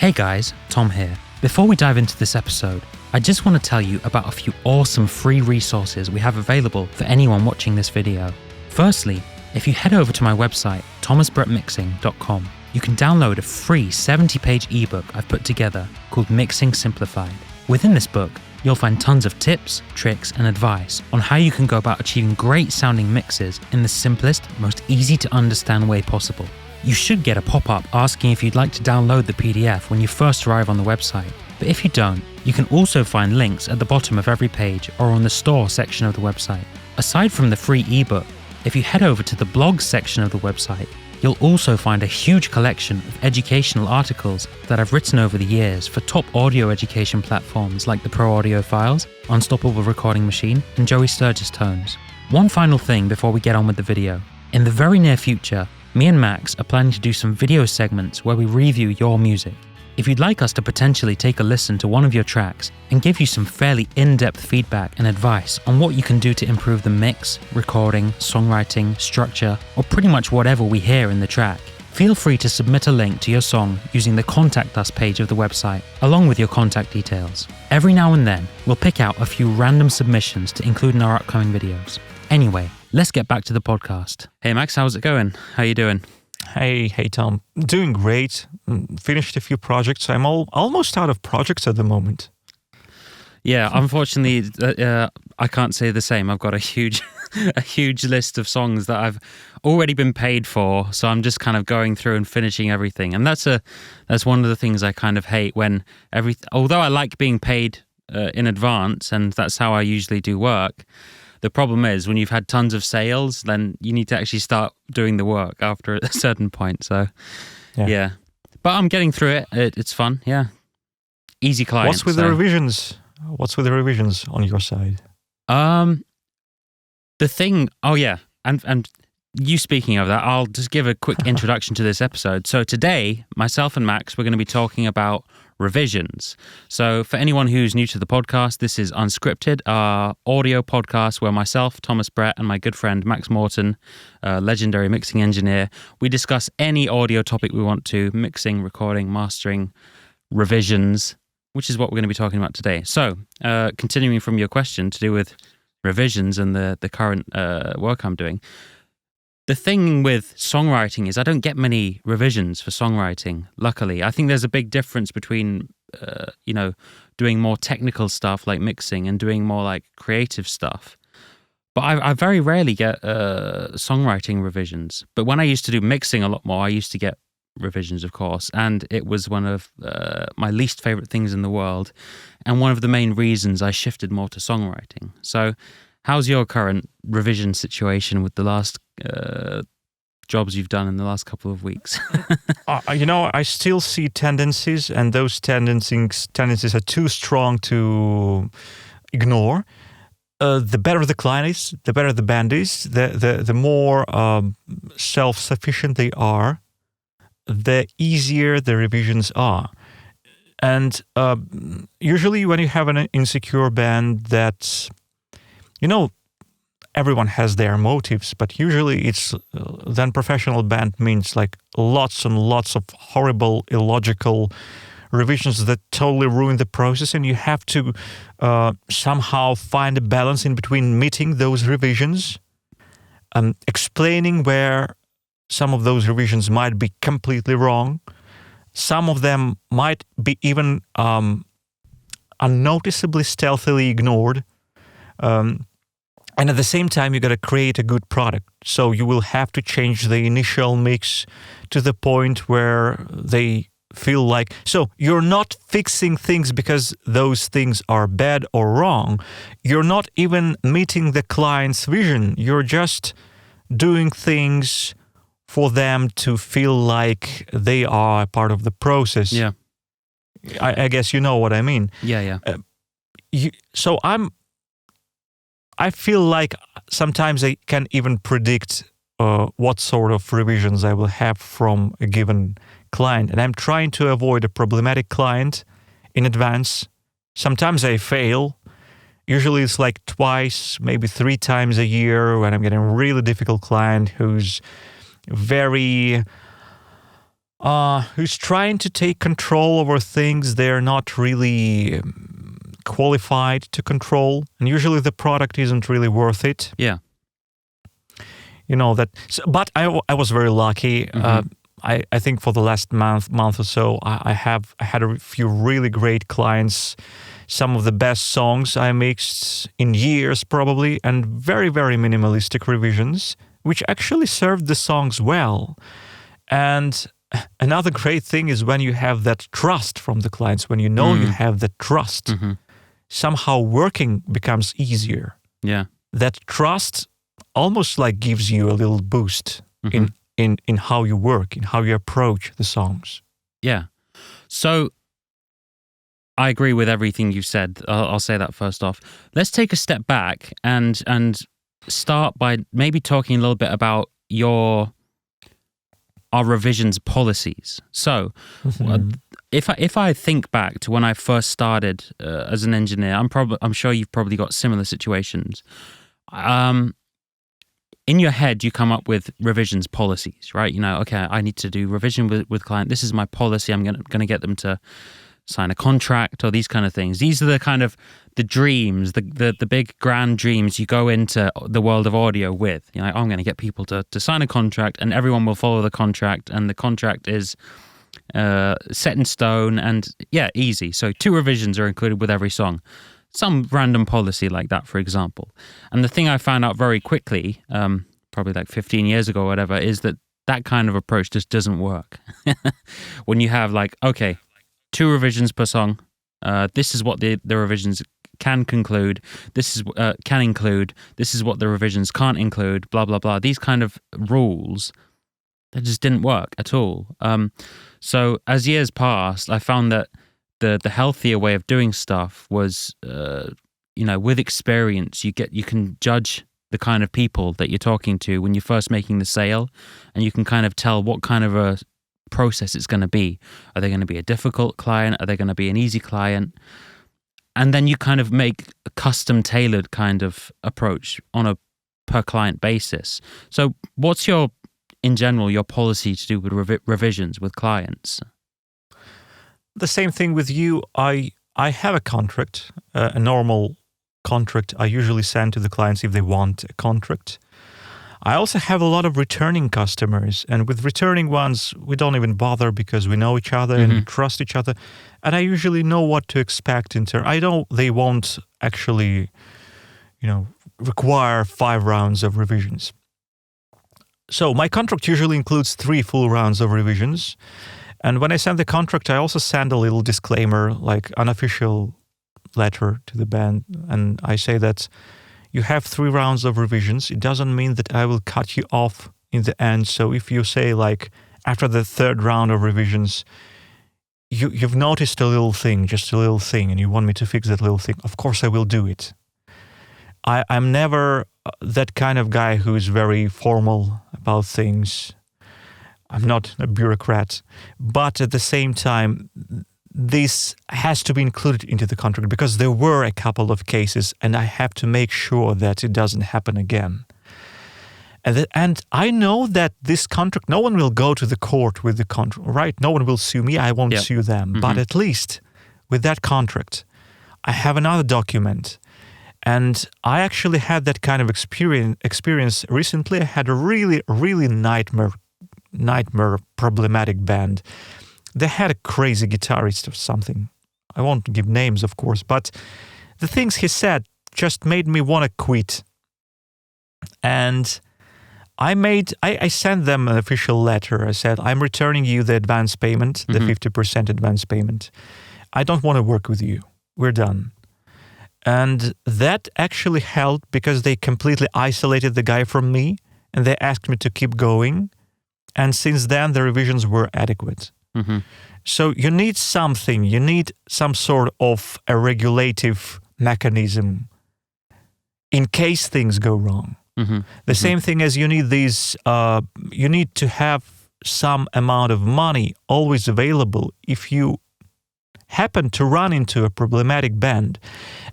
Hey guys, Tom here. Before we dive into this episode, I just want to tell you about a few awesome free resources we have available for anyone watching this video. Firstly, if you head over to my website, thomasbrettmixing.com, you can download a free 70-page ebook I've put together called Mixing Simplified. Within this book, you'll find tons of tips, tricks, and advice on how you can go about achieving great sounding mixes in the simplest, most easy to understand way possible. You should get a pop-up asking if you'd like to download the PDF when you first arrive on the website. But if you don't, you can also find links at the bottom of every page or on the store section of the website. Aside from the free ebook, if you head over to the blogs section of the website, you'll also find a huge collection of educational articles that I've written over the years for top audio education platforms like the Pro Audio Files, Unstoppable Recording Machine, and Joey Sturgis Tones. One final thing before we get on with the video. In the very near future, me and Max are planning to do some video segments where we review your music. If you'd like us to potentially take a listen to one of your tracks and give you some fairly in-depth feedback and advice on what you can do to improve the mix, recording, songwriting, structure, or pretty much whatever we hear in the track, feel free to submit a link to your song using the Contact Us page of the website, along with your contact details. Every now and then, we'll pick out a few random submissions to include in our upcoming videos. Anyway, let's get back to the podcast. Hey Max, how's it going? How you doing? Hey Tom. Doing great. Finished a few projects. I'm almost out of projects at the moment. Yeah, unfortunately, I can't say the same. I've got a huge list of songs that I've already been paid for, so I'm just kind of going through and finishing everything. And that's one of the things I kind of hate when although I like being paid in advance, and that's how I usually do work. The problem is when you've had tons of sales, then you need to actually start doing the work after a certain point. So, yeah. But I'm getting through it. It's fun. Yeah. Easy client. What's with the revisions? What's with the revisions on your side? The thing. Oh yeah. And you speaking of that, I'll just give a quick introduction to this episode. So today, myself and Max, we're going to be talking about revisions. So for anyone who's new to the podcast, this is Unscripted, our audio podcast where myself, Thomas Brett, and my good friend Max Morton, legendary mixing engineer, we discuss any audio topic we want to: mixing, recording, mastering, revisions, which is what we're going to be talking about today. So continuing from your question to do with revisions and the current work I'm doing, the thing with songwriting is I don't get many revisions for songwriting, luckily. I think there's a big difference between, doing more technical stuff like mixing and doing more like creative stuff. But I very rarely get songwriting revisions. But when I used to do mixing a lot more, I used to get revisions, of course. And it was one of my least favorite things in the world. And one of the main reasons I shifted more to songwriting. So how's your current revision situation with the last jobs you've done in the last couple of weeks? I still see tendencies, and those tendencies are too strong to ignore. The better the client is, the better the band is, the more self-sufficient they are, the easier the revisions are. And usually when you have an insecure band that, everyone has their motives, but usually it's then professional band means like lots and lots of horrible, illogical revisions that totally ruin the process, and you have to somehow find a balance in between meeting those revisions, explaining where some of those revisions might be completely wrong. Some of them might be even unnoticeably, stealthily ignored. And at the same time, you got to create a good product. So you will have to change the initial mix to the point where they feel like... So you're not fixing things because those things are bad or wrong. You're not even meeting the client's vision. You're just doing things for them to feel like they are part of the process. Yeah. I guess you know what I mean. Yeah. I feel like sometimes I can even predict what sort of revisions I will have from a given client. And I'm trying to avoid a problematic client in advance. Sometimes I fail. Usually it's like twice, maybe 3 times a year when I'm getting a really difficult client who's very who's trying to take control over things they're not really qualified to control, and usually the product isn't really worth it. Yeah. You know that. So, but I was very lucky. I think for the last month or so, I had a few really great clients. Some of the best songs I mixed in years, probably, and very, very minimalistic revisions, which actually served the songs well. And another great thing is when you have that trust from the clients, when you know you have that trust, somehow working becomes easier. Yeah. That trust almost like gives you a little boost in how you work, in how you approach the songs. Yeah. So I agree with everything you said. I'll say that first off. Let's take a step back and start by maybe talking a little bit about our revisions policies. So if I think back to when I first started as an engineer, I'm sure you've probably got similar situations. In your head, you come up with revisions policies, right? You know, okay, I need to do revision with client. This is my policy. I'm going to get them to sign a contract or these kind of things. These are the kind of the dreams, the big grand dreams you go into the world of audio with. You know, I'm going to get people to sign a contract and everyone will follow the contract and the contract is set in stone and yeah, easy. So 2 revisions are included with every song. Some random policy like that, for example. And the thing I found out very quickly, probably like 15 years ago or whatever, is that kind of approach just doesn't work. When you have like, okay, 2 revisions per song, this is what the revisions can conclude, this is can include, this is what the revisions can't include, blah, blah, blah. These kind of rules, that just didn't work at all. So as years passed, I found that the healthier way of doing stuff was, with experience, you can judge the kind of people that you're talking to when you're first making the sale, and you can kind of tell what kind of a process it's going to be. Are they going to be a difficult client? Are they going to be an easy client? And then you kind of make a custom tailored kind of approach on a per client basis. So what's in general, your policy to do with revisions with clients? The same thing with you. I have a contract, a normal contract I usually send to the clients if they want a contract. I also have a lot of returning customers, and with returning ones, we don't even bother because we know each other and trust each other. And I usually know what to expect in turn. I know they won't actually, require 5 rounds of revisions. So my contract usually includes 3 full rounds of revisions. And when I send the contract, I also send a little disclaimer, like unofficial letter to the band. And I say that you have 3 rounds of revisions. It doesn't mean that I will cut you off in the end. So if you say like after the 3rd round of revisions, you've noticed a little thing, just a little thing, and you want me to fix that little thing, of course I will do it. I'm never that kind of guy who is very formal about things. I'm not a bureaucrat, but at the same time, this has to be included into the contract because there were a couple of cases and I have to make sure that it doesn't happen again. And I know that this contract, no one will go to the court with the contract, right? No one will sue me, I won't sue them. But at least with that contract, I have another document. And I actually had that kind of experience recently. I had a really, really nightmare problematic band. They had a crazy guitarist or something. I won't give names, of course, but the things he said just made me want to quit. And I sent them an official letter. I said, I'm returning you the advance payment, the 50% advance payment. I don't want to work with you. We're done. And that actually helped because they completely isolated the guy from me and they asked me to keep going. And since then, the revisions were adequate. So you need something, you need some sort of a regulative mechanism in case things go wrong. The same thing as you need these, you need to have some amount of money always available if you happen to run into a problematic band.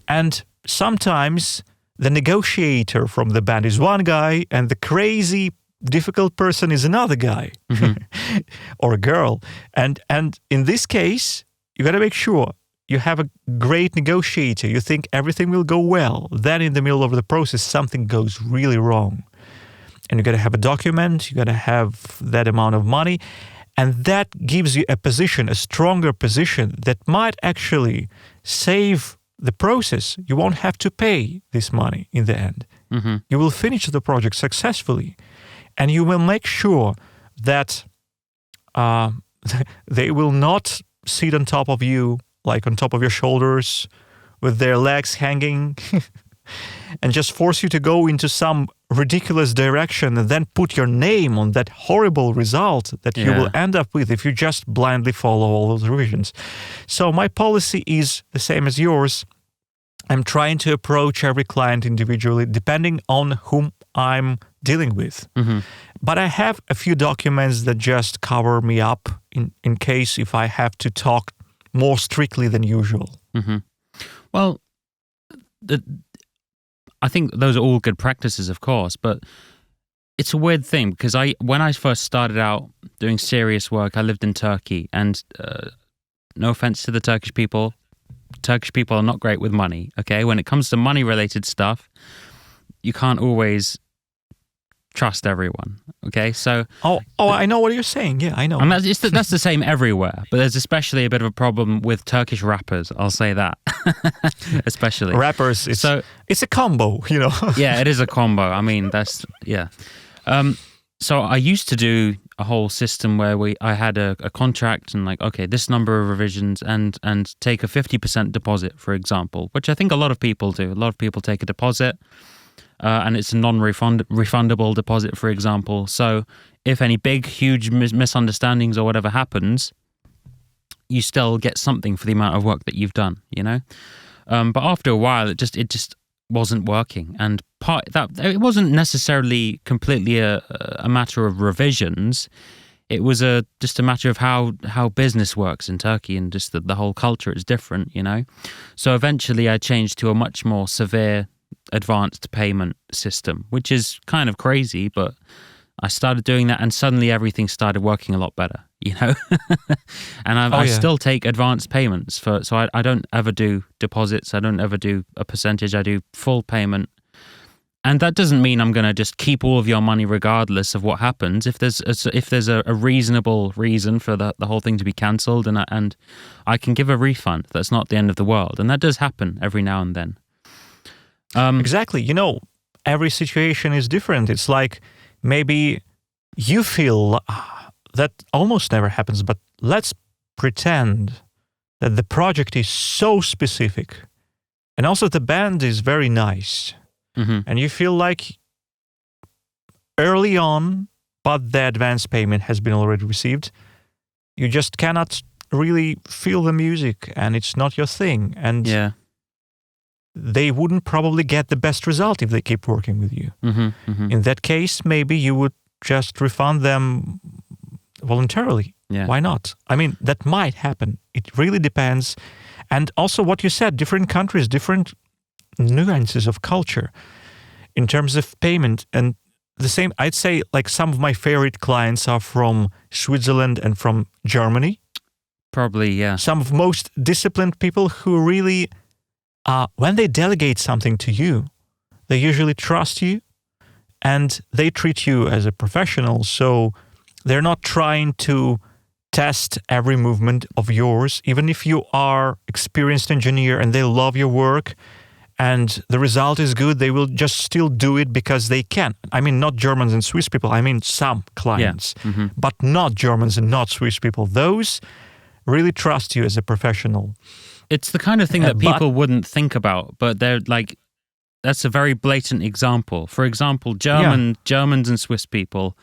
And sometimes the negotiator from the band is one guy and the crazy difficult person is another guy or a girl. And in this case, you got to make sure you have a great negotiator. You think everything will go well. Then in the middle of the process, something goes really wrong. And you got to have a document. You got to have that amount of money. And that gives you a position, a stronger position that might actually save the process. You won't have to pay this money in the end. You will finish the project successfully. And you will make sure that they will not sit on top of you, like on top of your shoulders, with their legs hanging, and just force you to go into some ridiculous direction and then put your name on that horrible result that you will end up with if you just blindly follow all those revisions. So my policy is the same as yours. I'm trying to approach every client individually, depending on whom I'm dealing with. But I have a few documents that just cover me up in case if I have to talk more strictly than usual. Well, I think those are all good practices, of course, but it's a weird thing because when I first started out doing serious work, I lived in Turkey, and no offense to the Turkish people are not great with money, okay? When it comes to money-related stuff, you can't always trust everyone, okay? So I know what you're saying. Yeah, I know. And that's the same everywhere, but there's especially a bit of a problem with Turkish rappers, I'll say that. Especially. Rappers, it's a combo, you know? Yeah, it is a combo. I mean, so I used to do a whole system where I had a contract and like, okay, this number of revisions and take a 50% deposit, for example, which I think a lot of people do. A lot of people take a deposit and it's a non-refundable deposit, for example. So if any big, huge misunderstandings or whatever happens, you still get something for the amount of work that you've done, you know? But after a while, it just wasn't working. And it wasn't necessarily completely a matter of revisions. It was just a matter of how business works in Turkey, and just the whole culture is different, you know? So eventually I changed to a much more severe advanced payment system, which is kind of crazy, but I started doing that and suddenly everything started working a lot better, you know? And I still take advanced payments so I don't ever do deposits. I don't ever do a percentage. I do full payment. And that doesn't mean I'm going to just keep all of your money regardless of what happens. If there's a reasonable reason for the whole thing to be cancelled, and I can give a refund, that's not the end of the world. And that does happen every now and then. Exactly. You know, every situation is different. It's like maybe you feel that almost never happens, but let's pretend that the project is so specific and also the band is very nice. And you feel like early on, but the advance payment has been already received, you just cannot really feel the music and it's not your thing. And they wouldn't probably get the best result if they keep working with you. In that case, maybe you would just refund them voluntarily. Why not? I mean, that might happen. It really depends. And also what you said, different countries, different nuances of culture in terms of payment. And the same, I'd say, like some of my favorite clients are from Switzerland and from Germany. Probably, yeah. Some of most disciplined people who really, when they delegate something to you, they usually trust you and they treat you as a professional. So they're not trying to test every movement of yours, even if you are experienced engineer and they love your work and the result is good, they will just still do it because they can. I mean, not Germans and Swiss people. I mean, some clients, but not Germans and not Swiss people. Those really trust you as a professional. It's the kind of thing that people wouldn't think about, but they're like, that's a very blatant example. For example, Germans and Swiss people,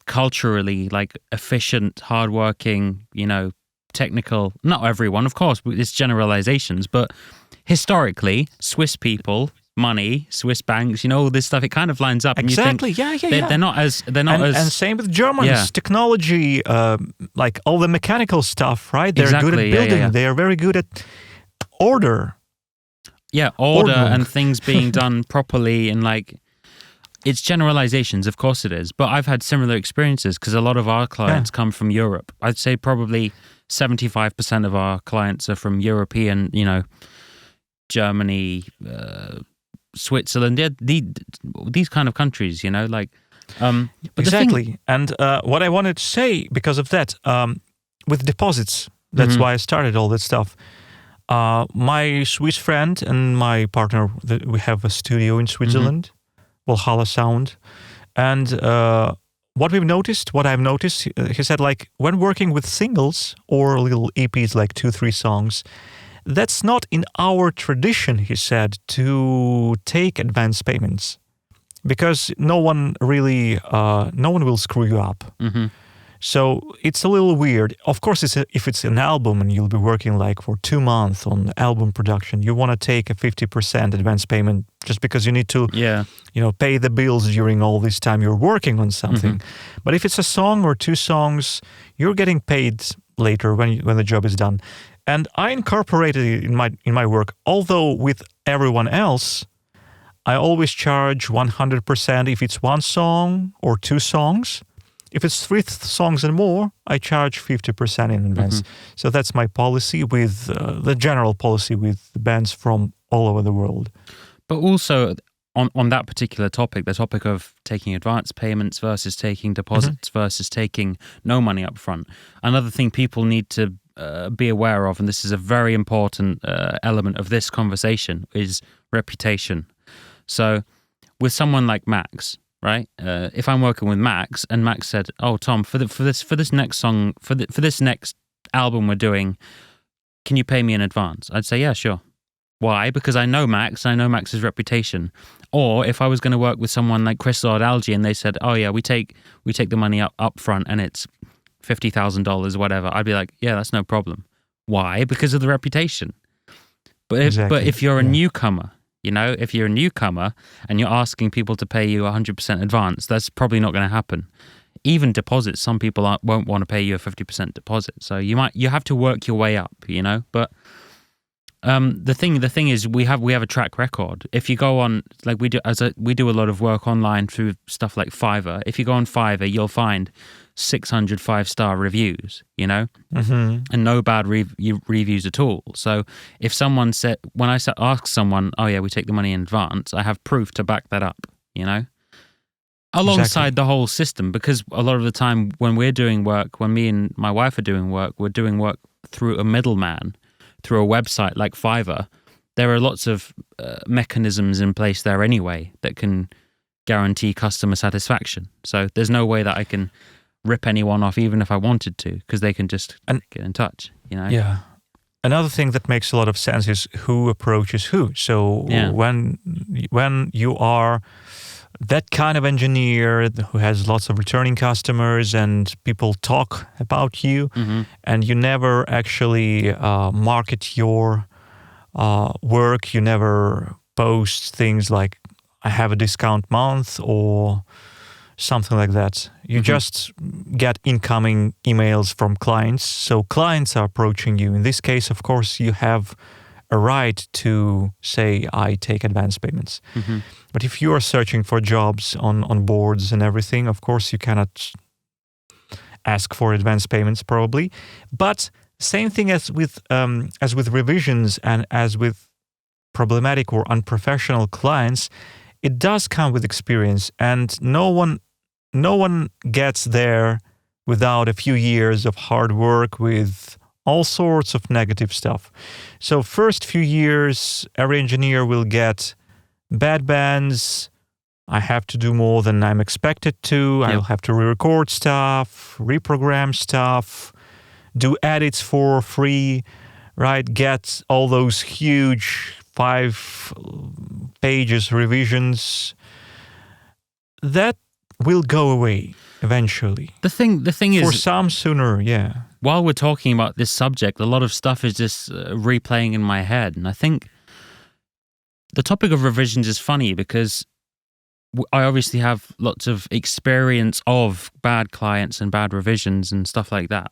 culturally, like efficient, hardworking, you know, technical, not everyone, of course, it's generalizations, but historically, Swiss people, money, Swiss banks, you know, all this stuff, it kind of lines up. Exactly, and you think they're not as... And same with Germans, technology, like all the mechanical stuff, right? They're good at building, they are very good at order. Yeah, order and things being done properly, and like... It's generalizations, of course it is, but I've had similar experiences because a lot of our clients come from Europe. I'd say probably 75% of our clients are from European, Germany, Switzerland, these kind of countries, like. But exactly. And what I wanted to say because of that, with deposits, that's why I started all that stuff. My Swiss friend and my partner, we have a studio in Switzerland. Valhalla Sound. And what I've noticed, he said, like, when working with singles or little EPs, like 2-3 songs, that's not in our tradition, he said, to take advance payments. Because no one will screw you up. So it's a little weird. Of course, if it's an album and you'll be working like for 2 months on album production, you want to take a 50% advance payment just because you need to, pay the bills during all this time you're working on something. But if it's a song or 2 songs, you're getting paid later when the job is done. And I incorporated it in my work. Although with everyone else, I always charge 100% if it's 1 song or 2 songs. If it's 3 songs and more, I charge 50% in advance. So that's my policy with the general policy with bands from all over the world. But also on that particular topic, the topic of taking advance payments versus taking deposits versus taking no money up front, another thing people need to be aware of, and this is a very important element of this conversation, is reputation. So with someone like Max, right? If I'm working with Max and Max said, "Oh, Tom, for this next song, for this next album we're doing, can you pay me in advance?" I'd say, "Yeah, sure." Why? Because I know Max. I know Max's reputation. Or if I was going to work with someone like Chris Lord Algie and they said, "Oh yeah, we take the money up front and it's $50,000, whatever," I'd be like, "Yeah, that's no problem." Why? Because of the reputation. But if you're a newcomer. If you're a newcomer and you're asking people to pay you 100% advance, that's probably not going to happen. Even deposits, some people won't want to pay you a 50% deposit. So you have to work your way up, But the thing is, we have a track record. If you go on, like we do a lot of work online through stuff like Fiverr. If you go on Fiverr, you'll find 600 5-star reviews, and no bad reviews at all. So if someone said, when I ask someone, "Oh yeah, we take the money in advance," I have proof to back that up, alongside the whole system. Because a lot of the time when we're doing work, when me and my wife are doing work, we're doing work through a middleman, through a website like Fiverr. There are lots of mechanisms in place there anyway that can guarantee customer satisfaction. So there's no way that I can rip anyone off even if I wanted to, because they can just get in touch, Yeah. Another thing that makes a lot of sense is who approaches who. So when you are that kind of engineer who has lots of returning customers and people talk about you, and you never actually market your work, you never post things like, "I have a discount month," or something like that. You just get incoming emails from clients. So clients are approaching you. In this case, of course, you have a right to say, "I take advance payments." But if you are searching for jobs on boards and everything, of course, you cannot ask for advance payments probably. But same thing as with revisions and as with problematic or unprofessional clients, it does come with experience, and no one gets there without a few years of hard work with all sorts of negative stuff. So first few years, every engineer will get bad bands. I have to do more than I'm expected to. I'll have to re-record stuff, reprogram stuff, do edits for free, right? Get all those huge 5 pages revisions. That will go away eventually. The thing is, for some sooner, while we're talking about this subject, a lot of stuff is just replaying in my head. And I think the topic of revisions is funny because I obviously have lots of experience of bad clients and bad revisions and stuff like that.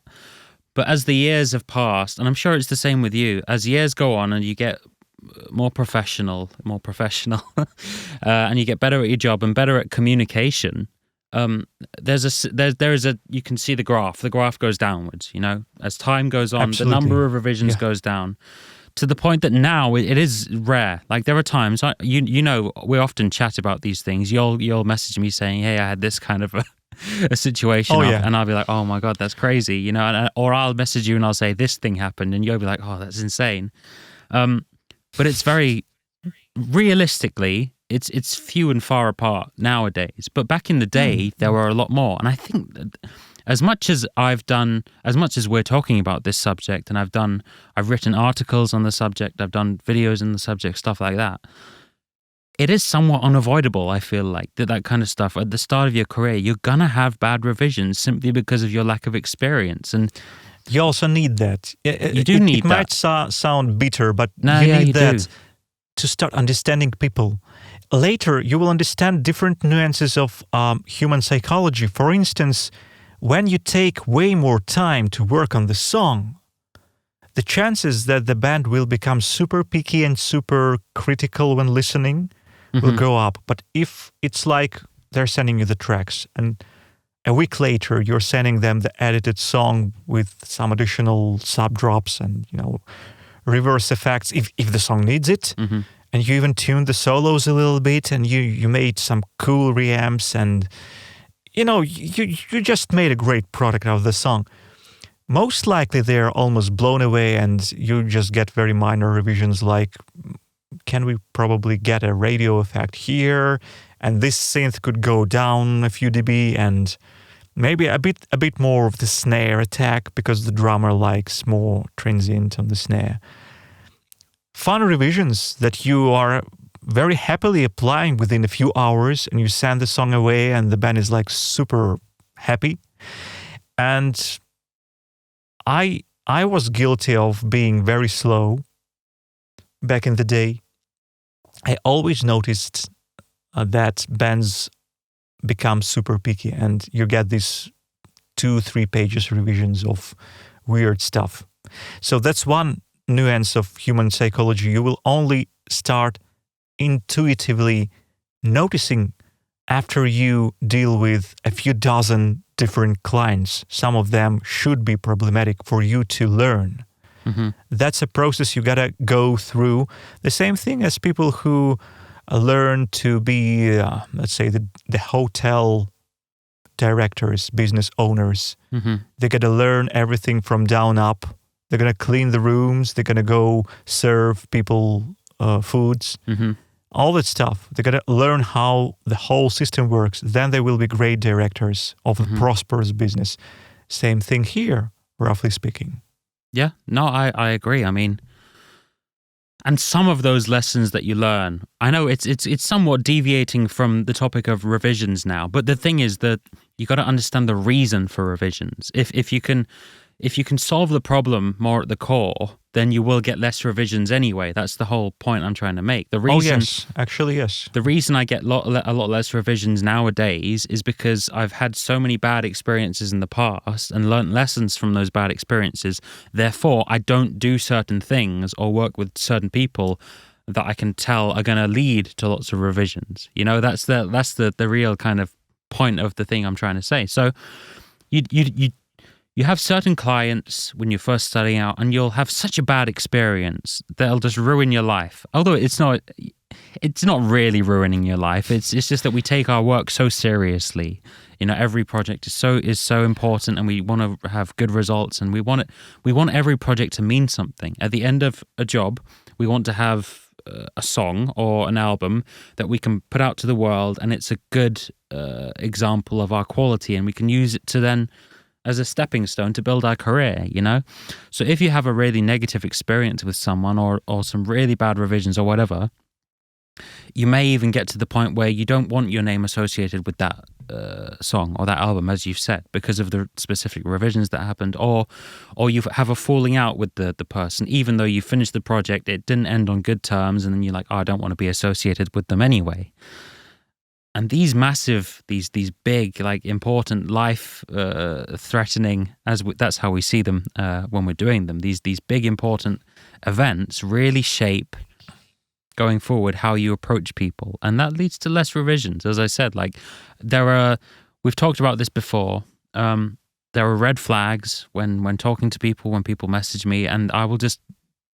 But as the years have passed, and I'm sure it's the same with you, as years go on and you get more professional, and you get better at your job and better at communication, there is a you can see the graph goes downwards, as time goes on. Absolutely. The number of revisions goes down to the point that now it is rare. Like there are times we often chat about these things. You'll message me saying, hey, I had this kind of a situation, and I'll be like, oh my god, that's crazy, or I'll message you and I'll say this thing happened and you'll be like, oh, that's insane. But it's very realistically, it's few and far apart nowadays. But back in the day, there were a lot more. And I think that as much as we're talking about this subject, and I've written articles on the subject, I've done videos on the subject, stuff like that, it is somewhat unavoidable, I feel like, that kind of stuff. At the start of your career, you're going to have bad revisions simply because of your lack of experience. And you also need that. You do need that. It might sound bitter, but you need that to start understanding people. Later, you will understand different nuances of human psychology. For instance, when you take way more time to work on the song, the chances that the band will become super picky and super critical when listening will go up. But if it's like they're sending you the tracks and a week later you're sending them the edited song with some additional sub drops and reverse effects if the song needs it, and you even tuned the solos a little bit and you made some cool reamps and you just made a great product out of the song. Most likely they're almost blown away and you just get very minor revisions like, can we probably get a radio effect here? And this synth could go down a few dB and maybe a bit more of the snare attack because the drummer likes more transient on the snare. Fun revisions that you are very happily applying within a few hours and you send the song away and the band is like super happy. And I was guilty of being very slow back in the day. I always noticed that bands become super picky and you get these 2-3 pages revisions of weird stuff. So that's one nuance of human psychology. You will only start intuitively noticing after you deal with a few dozen different clients. Some of them should be problematic for you to learn. That's a process you gotta go through. The same thing as people who learn to be, let's say, the hotel directors, business owners. They gotta learn everything from down up. They're gonna clean the rooms. They're gonna go serve people foods. All that stuff. They gotta learn how the whole system works. Then they will be great directors of a prosperous business. Same thing here, roughly speaking. Yeah, no, I agree. I mean, and some of those lessons that you learn, I know it's somewhat deviating from the topic of revisions now, but the thing is that you got to understand the reason for revisions. If you can solve the problem more at the core, then you will get less revisions anyway. That's the whole point I'm trying to make. The reason, yes. The reason I get a lot less revisions nowadays is because I've had so many bad experiences in the past and learnt lessons from those bad experiences. Therefore, I don't do certain things or work with certain people that I can tell are going to lead to lots of revisions. That's the real kind of point of the thing I'm trying to say. So you have certain clients when you're first starting out and you'll have such a bad experience that'll just ruin your life. Although it's not really ruining your life. It's just that we take our work so seriously. Every project is so important and we want to have good results and we want every project to mean something. At the end of a job, we want to have a song or an album that we can put out to the world and it's a good example of our quality and we can use it to then as a stepping stone to build our career, So if you have a really negative experience with someone or some really bad revisions or whatever, you may even get to the point where you don't want your name associated with that song or that album, as you've said, because of the specific revisions that happened, or you have a falling out with the person, even though you finished the project, it didn't end on good terms, and then you're like, I don't want to be associated with them anyway. And these massive, these big, like important, life-threatening, that's how we see them when we're doing them. These big important events really shape going forward how you approach people, and that leads to less revisions. As I said, like we've talked about this before. There are red flags when talking to people, when people message me, and I will just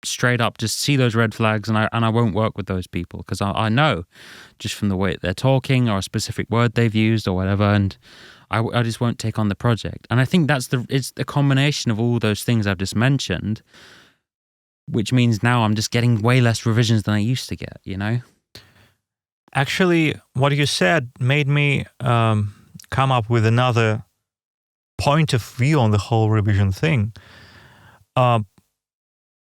straight up just see those red flags, and I won't work with those people because I know just from the way they're talking or a specific word they've used or whatever, and I just won't take on the project. And I think it's the combination of all those things I've just mentioned, which means now I'm just getting way less revisions than I used to get, you know? Actually, what you said made me come up with another point of view on the whole revision thing.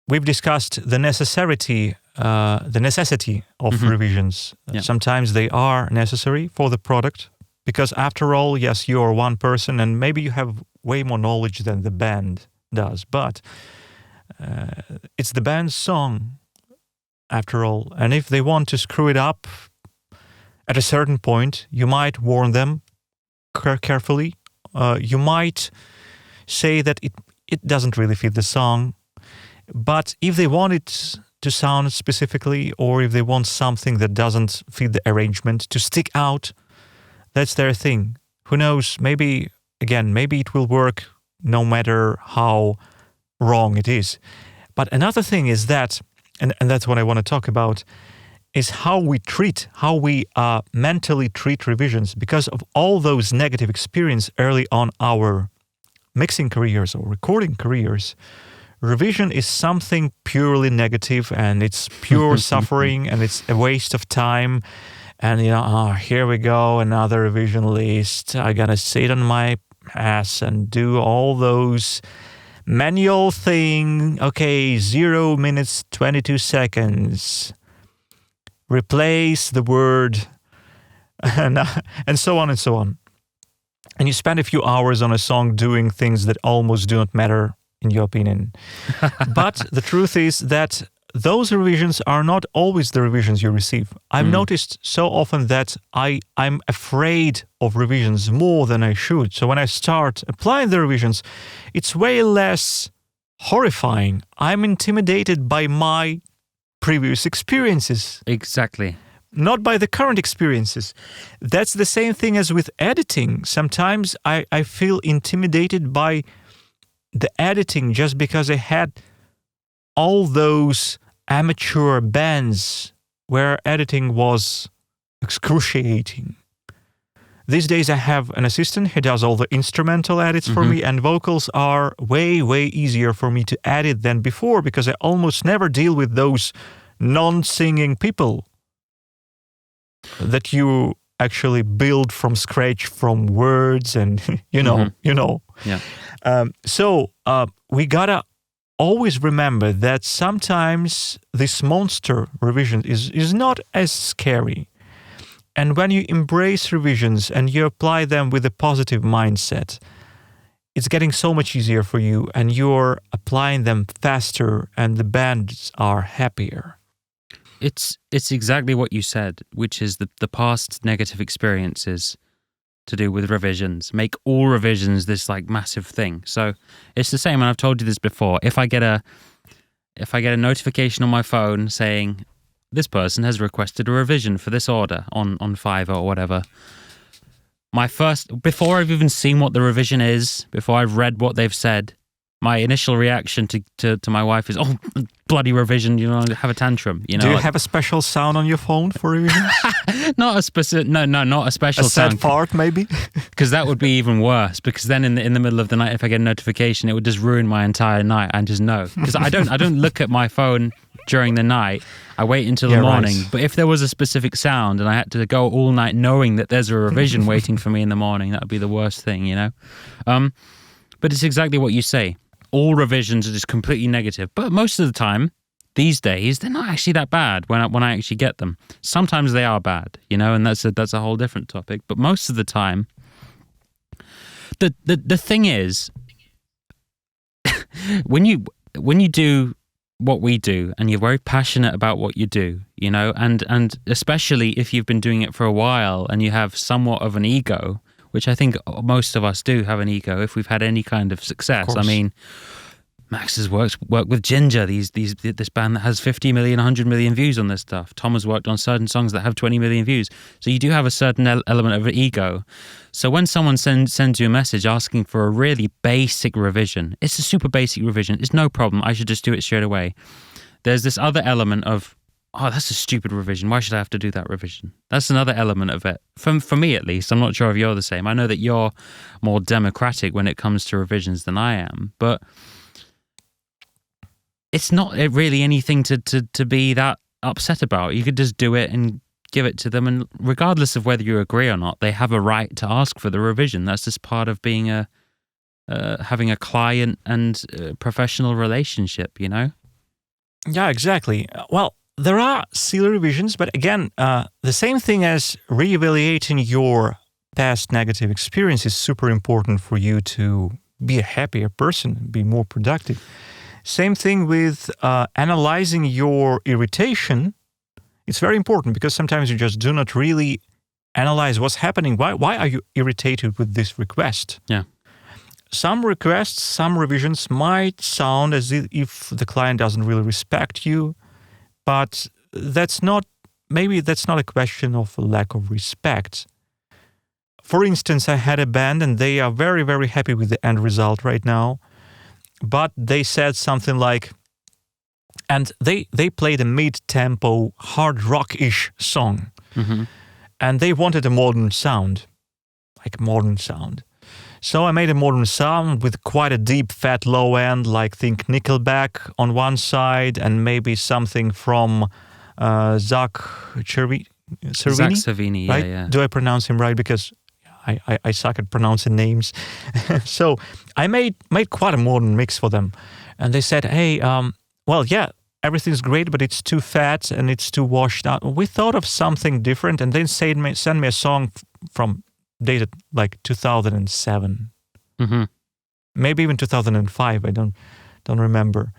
We've discussed the necessity of revisions. Yeah. Sometimes they are necessary for the product because, after all, yes, you're one person and maybe you have way more knowledge than the band does, but it's the band's song, after all. And if they want to screw it up at a certain point, you might warn them carefully. You might say that it doesn't really fit the song. But if they want it to sound specifically, or if they want something that doesn't fit the arrangement to stick out, that's their thing. Who knows? Maybe it will work no matter how wrong it is. But another thing is that, and that's what I want to talk about, is how we mentally treat revisions. Because of all those negative experience early on our mixing careers or recording careers, revision is something purely negative, and it's pure suffering, and it's a waste of time. And here we go, another revision list. I gotta sit on my ass and do all those manual thing. Okay, 0 minutes 22 seconds. Replace the word, and so on and so on. And you spend a few hours on a song doing things that almost do not matter, in your opinion. But the truth is that those revisions are not always the revisions you receive. I've noticed so often that I'm afraid of revisions more than I should. So when I start applying the revisions, it's way less horrifying. I'm intimidated by my previous experiences. Exactly. Not by the current experiences. That's the same thing as with editing. Sometimes I feel intimidated by the editing just because I had all those amateur bands where editing was excruciating. These days I have an assistant who does all the instrumental edits for me, and vocals are way, way easier for me to edit than before because I almost never deal with those non-singing people that you actually build from scratch from words and, you know. Yeah. So we gotta always remember that sometimes this monster revision is not as scary. And when you embrace revisions and you apply them with a positive mindset, it's getting so much easier for you, and you're applying them faster, and the bands are happier. It's exactly what you said, which is the past negative experiences to do with revisions make all revisions this like massive thing. So it's the same, and I've told you this before. If I get a notification on my phone saying this person has requested a revision for this order on Fiverr or whatever, before I've even seen what the revision is, before I've read what they've said, my initial reaction to my wife is, oh, bloody revision, have a tantrum. Do you have a special sound on your phone for revisions? Not a specific, no, not a special sound. A sad fart, maybe? Because that would be even worse, because then in the middle of the night, if I get a notification, it would just ruin my entire night and just know. Because I don't look at my phone during the night. I wait until the morning. Right. But if there was a specific sound and I had to go all night knowing that there's a revision waiting for me in the morning, that would be the worst thing, But it's exactly what you say. All revisions are just completely negative. But most of the time, these days, they're not actually that bad when I actually get them. Sometimes they are bad, and that's a whole different topic. But most of the time, the thing is, when you do what we do and you're very passionate about what you do, and especially if you've been doing it for a while and you have somewhat of an ego, which I think most of us do have an ego if we've had any kind of success. I mean, Max has worked with Jinjer, this band that has 50 million, 100 million views on their stuff. Tom has worked on certain songs that have 20 million views. So you do have a certain element of ego. So when someone sends you a message asking for a really basic revision, it's a super basic revision. It's no problem. I should just do it straight away. There's this other element of, oh, that's a stupid revision. Why should I have to do that revision? That's another element of it. For me, at least. I'm not sure if you're the same. I know that you're more democratic when it comes to revisions than I am, but it's not really anything to be that upset about. You could just do it and give it to them, and regardless of whether you agree or not, they have a right to ask for the revision. That's just part of being having a client and professional relationship, you know? Yeah, exactly. Well, there are silly revisions, but again, the same thing as reevaluating your past negative experience is super important for you to be a happier person, be more productive. Same thing with analyzing your irritation. It's very important because sometimes you just do not really analyze what's happening. Why are you irritated with this request? Yeah. Some requests, some revisions might sound as if the client doesn't really respect you, but maybe that's not a question of a lack of respect. For instance, I had a band and they are very, very happy with the end result right now. But they said something like, and they played a mid-tempo, hard rock-ish song. Mm-hmm. And they wanted a modern sound, like a modern sound. So I made a modern sound with quite a deep, fat low end, like think Nickelback on one side, and maybe something from Zach Cervini, right? yeah. Do I pronounce him right? Because I suck at pronouncing names. So I made quite a modern mix for them. And they said, hey, well, yeah, everything's great, but it's too fat and it's too washed out. We thought of something different, and then send me a song from dated like 2007. Mm-hmm. Maybe even 2005, I don't remember.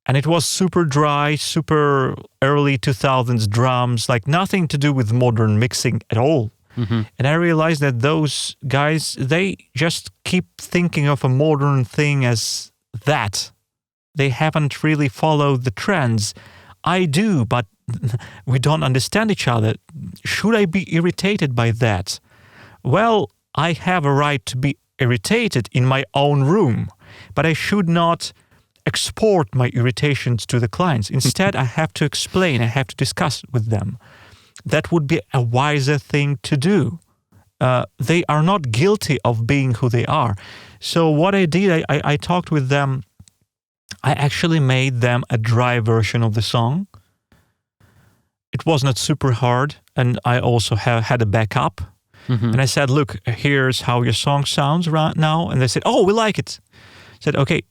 And it was super dry, super early 2000s drums, like nothing to do with modern mixing at all. Mm-hmm. And I realized that those guys, they just keep thinking of a modern thing as that. They haven't really followed the trends. I do, but we don't understand each other. Should I be irritated by that? Well, I have a right to be irritated in my own room, but I should not export my irritations to the clients. Instead, I have to explain, I have to discuss with them. That would be a wiser thing to do. They are not guilty of being who they are. So what I did, I talked with them. I actually made them a dry version of the song. It was not super hard, and I also had a backup. Mm-hmm. And I said, look, here's how your song sounds right now. And they said, oh, we like it. I said, okay,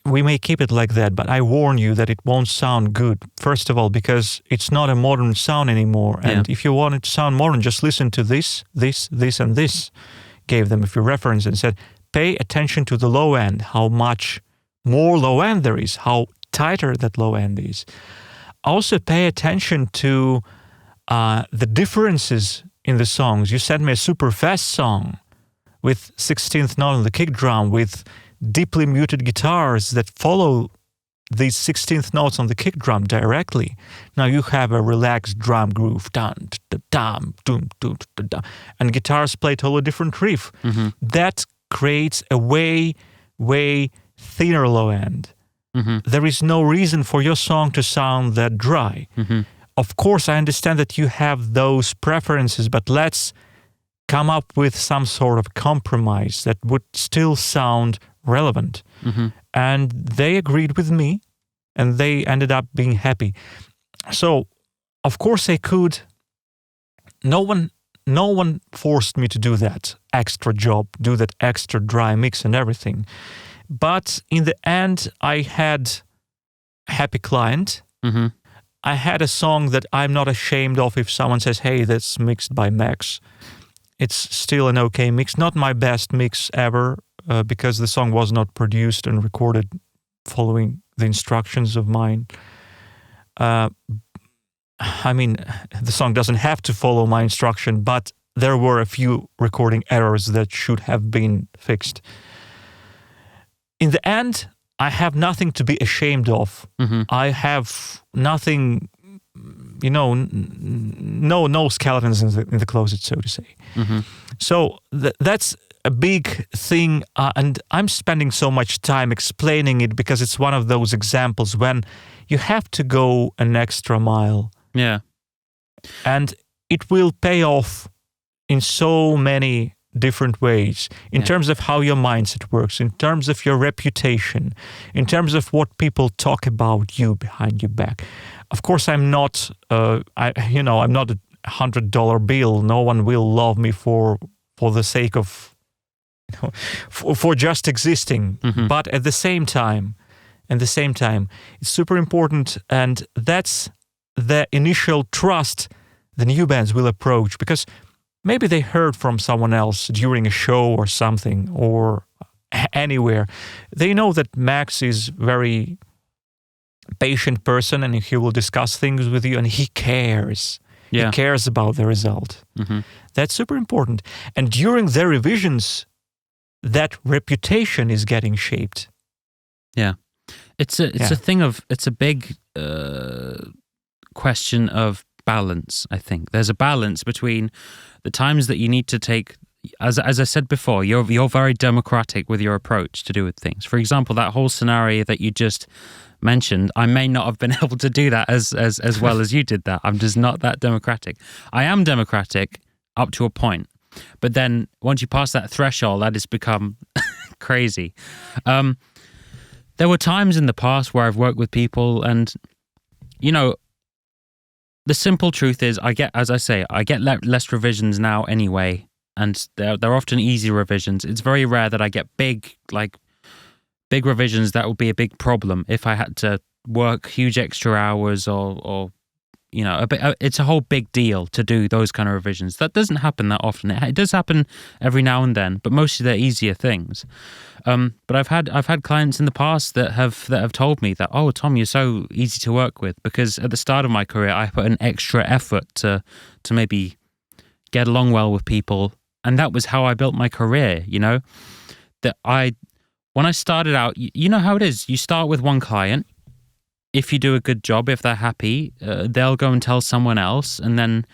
we may keep it like that, but I warn you that it won't sound good. First of all, because it's not a modern sound anymore. And if you want it to sound modern, just listen to this, and this. Gave them a few references and said, pay attention to the low end, how much more low end there is, how tighter that low end is. Also pay attention to the differences in the songs. You sent me a super fast song with 16th note on the kick drum, with deeply muted guitars that follow these 16th notes on the kick drum directly. Now you have a relaxed drum groove, dun, dun, dun, dun, dun, dun, dun, and guitars play totally different riff. Mm-hmm. That creates a way thinner low end. Mm-hmm. There is no reason for your song to sound that dry. Mm-hmm. Of course, I understand that you have those preferences, but let's come up with some sort of compromise that would still sound relevant. Mm-hmm. And they agreed with me, and they ended up being happy. So, of course, I could. No one forced me to do that extra job, do that extra dry mix and everything. But in the end, I had a happy client. Mm-hmm. I had a song that I'm not ashamed of if someone says, hey, that's mixed by Max. It's still an okay mix. Not my best mix ever, because the song was not produced and recorded following the instructions of mine. I mean, the song doesn't have to follow my instruction, but there were a few recording errors that should have been fixed. In the end, I have nothing to be ashamed of. I have nothing, no skeletons in the closet, so to say. So that's a big thing, and I'm spending so much time explaining it because it's one of those examples when you have to go an extra mile. Yeah. And it will pay off in so many different ways, in terms of how your mindset works, in terms of your reputation, in terms of what people talk about you behind your back. Of course, I'm not, I'm not $100 bill. No one will love me for the sake of, for just existing. But at the same time, it's super important, and that's the initial trust the new bands will approach, because maybe they heard from someone else during a show or something, or anywhere. They know that Max is very patient person, and he will discuss things with you, and he cares. He cares about the result. That's super important. And during their revisions, that reputation is getting shaped. Yeah. It's a big question of balance, I think. There's a balance between the times that you need to take, as I said before, you're very democratic with your approach to do with things. For example, that whole scenario that you just mentioned, I may not have been able to do that as well as you did that. I'm just not that democratic. I am democratic up to a point, but then once you pass that threshold, that has become crazy. There were times in the past where I've worked with people, and the simple truth is, I get less revisions now anyway, and they're often easy revisions. It's very rare that I get big revisions that would be a big problem if I had to work huge extra hours or it's a whole big deal to do those kind of revisions. That doesn't happen that often. It does happen every now and then, but mostly they're easier things. But I've had clients in the past that have told me that, oh, Tom, you're so easy to work with, because at the start of my career I put an extra effort to maybe get along well with people, and that was how I built my career. When I started out, you know how it is. You start with one client. If you do a good job, if they're happy, they'll go and tell someone else, and then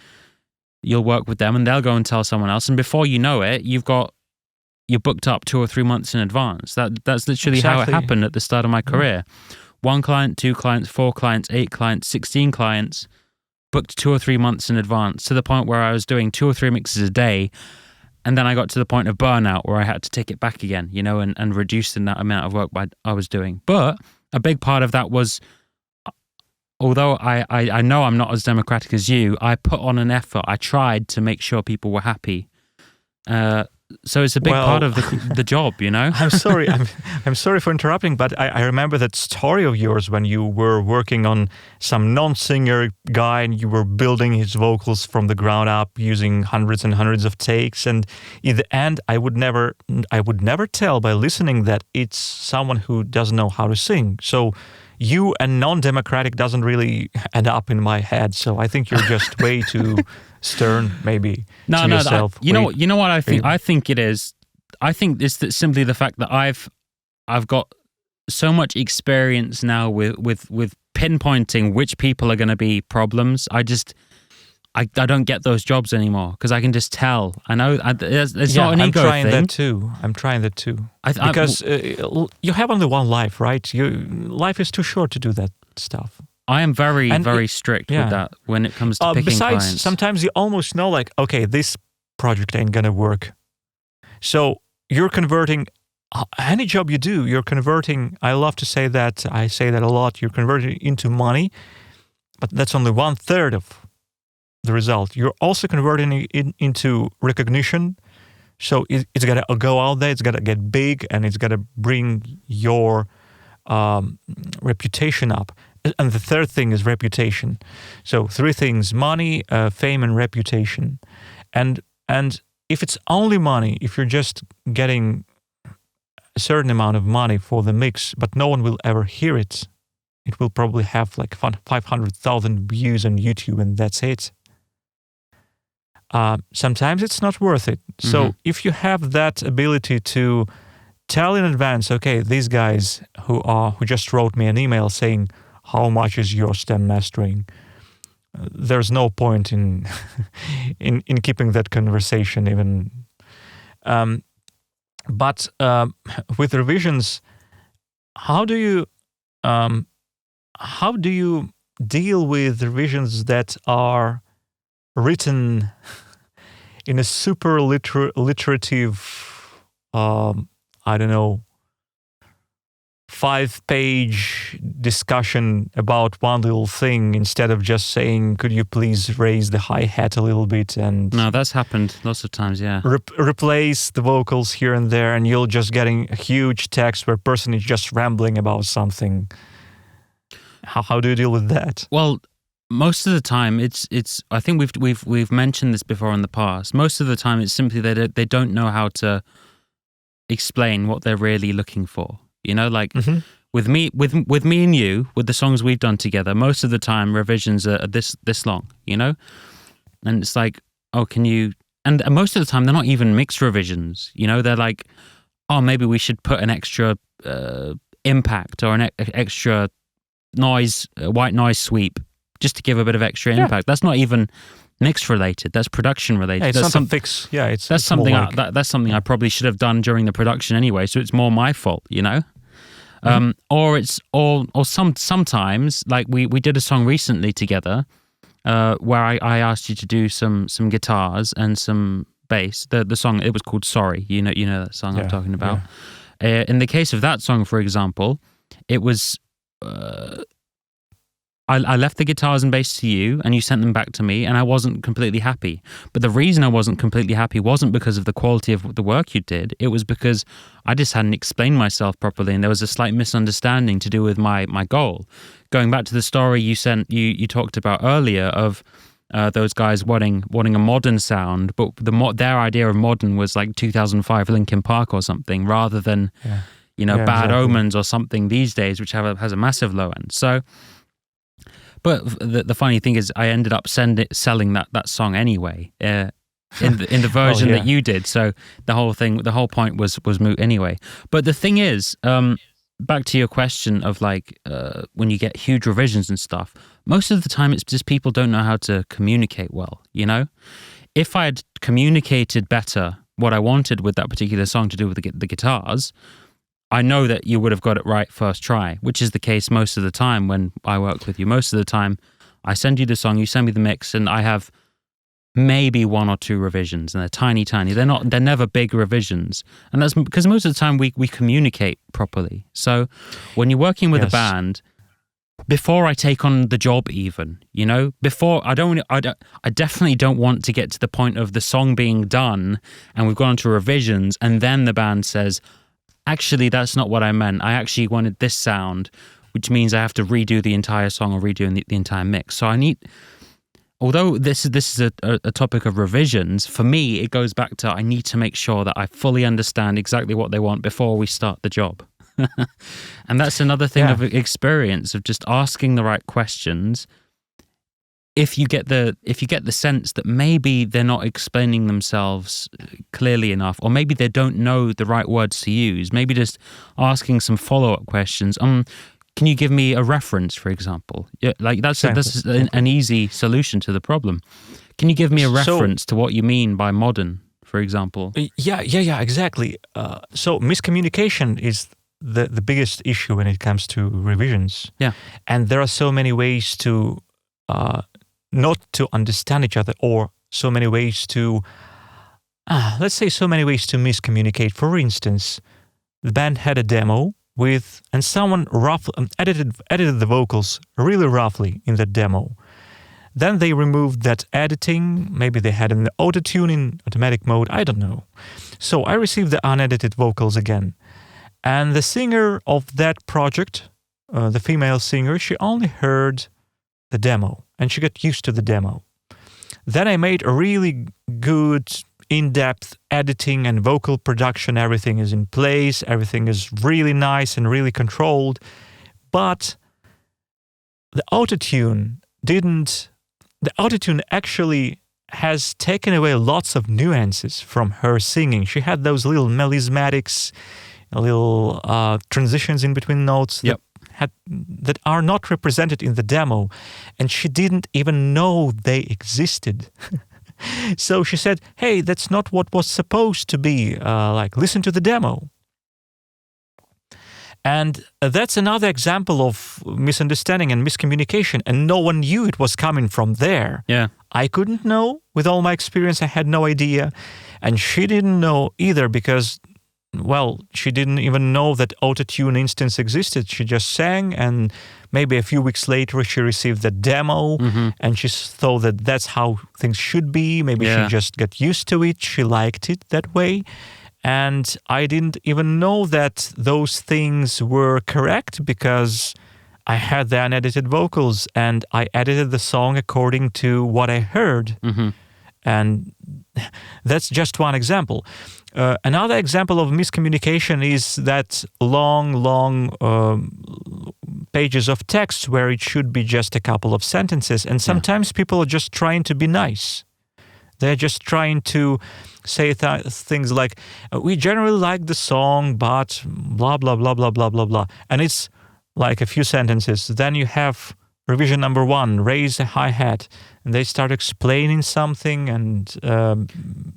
you'll work with them, and they'll go and tell someone else, and before you know it, you're booked up 2 or 3 months in advance. That's literally how it happened at the start of my career. 1 client, 2 clients, 4 clients, 8 clients, 16 clients, booked 2 or 3 months in advance, to the point where I was doing 2 or 3 mixes a day. And then I got to the point of burnout where I had to take it back again, and reduce the amount of work I was doing. But a big part of that was, although I know I'm not as democratic as you, I put on an effort. I tried to make sure people were happy. So it's a big part of the job, I'm sorry. I'm sorry for interrupting, but I remember that story of yours when you were working on some non-singer guy and you were building his vocals from the ground up using hundreds and hundreds of takes. And in the end, I would never tell by listening that it's someone who doesn't know how to sing. So you and non-democratic doesn't really add up in my head. So I think you're just way too stern, maybe. No, yourself. You know what I think? I think it is. I think it's simply the fact that I've got so much experience now with pinpointing which people are going to be problems. I don't get those jobs anymore because I can just tell. I know it's not an ego thing. I'm trying that too. Because you have only one life, right? Life is too short to do that stuff. I am very strict with that when it comes to picking besides, clients. Sometimes you almost know, like, okay, this project ain't gonna work. So you're converting any job you do. You're converting. I love to say that. I say that a lot. You're converting into money, but that's only 1/3 of the result. You're also converting it into recognition. So it's got to go out there. It's got to get big, and it's got to bring your reputation up. And the third thing is reputation. So 3 things: money, fame, and reputation. And if it's only money, if you're just getting a certain amount of money for the mix, but no one will ever hear it, it will probably have like 500,000 views on YouTube, and that's it. Sometimes it's not worth it. So if you have that ability to tell in advance, okay, these guys who just wrote me an email saying, how much is your stem mastering? There's no point in in keeping that conversation even. But with revisions, how do you deal with revisions that are written in a super literative, I don't know, 5-page discussion about one little thing instead of just saying, could you please raise the hi-hat a little bit and... No, that's happened lots of times, yeah. Replace the vocals here and there, and you're just getting a huge text where a person is just rambling about something. How do you deal with that? Well, most of the time, it's. I think we've mentioned this before in the past. Most of the time, it's simply that they don't know how to explain what they're really looking for. You know, like with me and you, with the songs we've done together, most of the time revisions are this long. You know, and it's like, oh, can you? And most of the time, they're not even mixed revisions. You know, they're like, oh, maybe we should put an extra impact or an extra noise, white noise sweep, just to give a bit of extra impact. That's not even mix related. That's production related. Yeah, it's that's not a fix. Yeah, that's something. That's something I probably should have done during the production anyway. So it's more my fault, you know. Or sometimes like we did a song recently together, where I asked you to do some guitars and some bass. The song, it was called Sorry. You know that song I'm talking about. Yeah. In the case of that song, for example, it was. I left the guitars and bass to you, and you sent them back to me, and I wasn't completely happy. But the reason I wasn't completely happy wasn't because of the quality of the work you did. It was because I just hadn't explained myself properly, and there was a slight misunderstanding to do with my goal. Going back to the story you talked about earlier of those guys wanting a modern sound, but their idea of modern was like 2005 Linkin Park or something, rather than Bad exactly. Omens or something these days, which has a massive low end. So. But the funny thing is, I ended up selling that song anyway in the version that you did. So the whole point was moot anyway. But the thing is, back to your question of like when you get huge revisions and stuff, most of the time it's just people don't know how to communicate well. You know, if I had communicated better what I wanted with that particular song to do with the guitars, I know that you would have got it right first try, which is the case most of the time when I work with you. Most of the time, I send you the song, you send me the mix, and I have maybe 1 or 2 revisions, and they're tiny. They're never big revisions, and that's because most of the time we communicate properly. So when you're working with a band, before I take on the job, even before I definitely don't want to get to the point of the song being done and we've gone to revisions, and then the band says, actually, that's not what I meant. I actually wanted this sound, which means I have to redo the entire song or redo the entire mix. So although this is a topic of revisions, for me, it goes back to I need to make sure that I fully understand exactly what they want before we start the job. And that's another thing of experience, of just asking the right questions. If you get the sense that maybe they're not explaining themselves clearly enough, or maybe they don't know the right words to use, maybe just asking some follow-up questions. Can you give me a reference, for example? Yeah, like that's an easy solution to the problem. Can you give me a reference to what you mean by modern, for example? Yeah, exactly. So miscommunication is the biggest issue when it comes to revisions. Yeah, and there are so many ways to. Not to understand each other, or so many ways to, so many ways to miscommunicate. For instance, the band had a demo and someone edited the vocals really roughly in the demo. Then they removed that editing. Maybe they had an auto-tune in automatic mode. I don't know. So I received the unedited vocals again. And the singer of that project, the female singer, she only heard the demo, and she got used to the demo. Then I made a really good, in-depth editing and vocal production. Everything is in place. Everything is really nice and really controlled. But the autotune actually has taken away lots of nuances from her singing. She had those little melismatics, little transitions in between notes that are not represented in the demo, and she didn't even know they existed. So she said, "Hey, that's not what was supposed to be. Like, listen to the demo." And that's another example of misunderstanding and miscommunication, and no one knew it was coming from there. Yeah. I couldn't know. With all my experience, I had no idea. And she didn't know either because, well, she didn't even know that auto-tune instance existed. She just sang, and maybe a few weeks later she received the demo, and she thought that that's how things should be. Maybe she just got used to it. She liked it that way. And I didn't even know that those things were correct because I had the unedited vocals and I edited the song according to what I heard. And that's just one example. Another example of miscommunication is that long pages of text where it should be just a couple of sentences. And sometimes people are just trying to be nice. They're just trying to say things like, "We generally like the song, but blah, blah, blah, blah, blah, blah, blah." And it's like a few sentences. Then you have revision number 1, raise a hi-hat. And they start explaining something and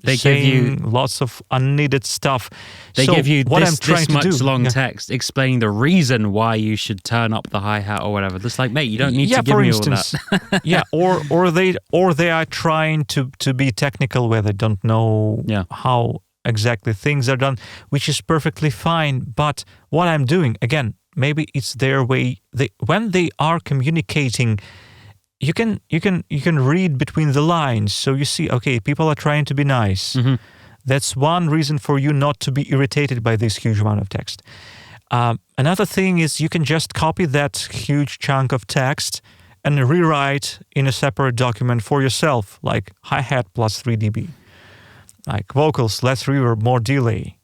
they saying give you lots of unneeded stuff. They give you what this much long Yeah. text explaining the reason why you should turn up the hi-hat or whatever. It's like, mate, you don't need to give for me instance, all that. yeah, or they are trying to be technical where they don't know how exactly things are done, which is perfectly fine. But what I'm doing, again, maybe it's their way. When they are communicating, you can read between the lines. So you see, okay, people are trying to be nice. That's one reason for you not to be irritated by this huge amount of text. Another thing is you can just copy that huge chunk of text and rewrite in a separate document for yourself, like hi-hat plus 3 dB, like vocals, less reverb, more delay,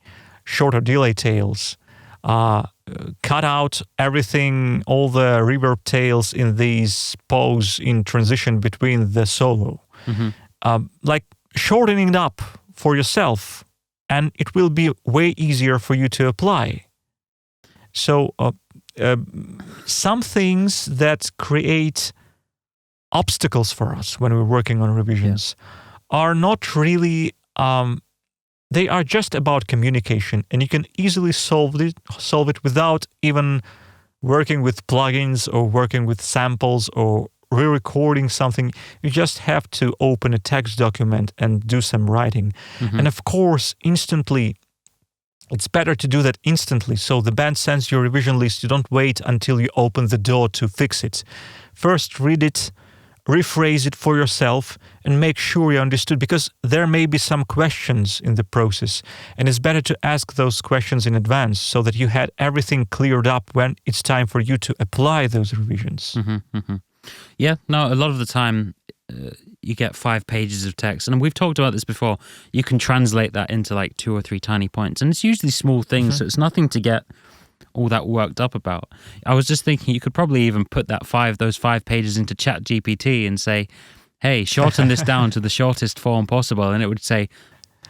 shorter delay tails. Cut out everything, all the reverb tails in these pause in transition between the solo. Like shortening it up for yourself, and it will be way easier for you to apply. So some things that create obstacles for us when we're working on revisions are not really they are just about communication, and you can easily solve it without even working with plugins or working with samples or re-recording something. You just have to open a text document and do some writing. And of course, instantly, it's better to do that instantly. So the band sends your revision list. You don't wait until you open the door to fix it. First, read it, rephrase it for yourself, and make sure you understood, because there may be some questions in the process, and it's better to ask those questions in advance so that you had everything cleared up when it's time for you to apply those revisions. Yeah, no, a lot of the time you get 5 pages of text, and we've talked about this before. You can translate that into like 2 or 3 tiny points, and it's usually small things, so it's nothing to get all that worked up about. I was just thinking you could probably even put those 5 pages into ChatGPT and say, "Hey, shorten this down to the shortest form possible," and it would say,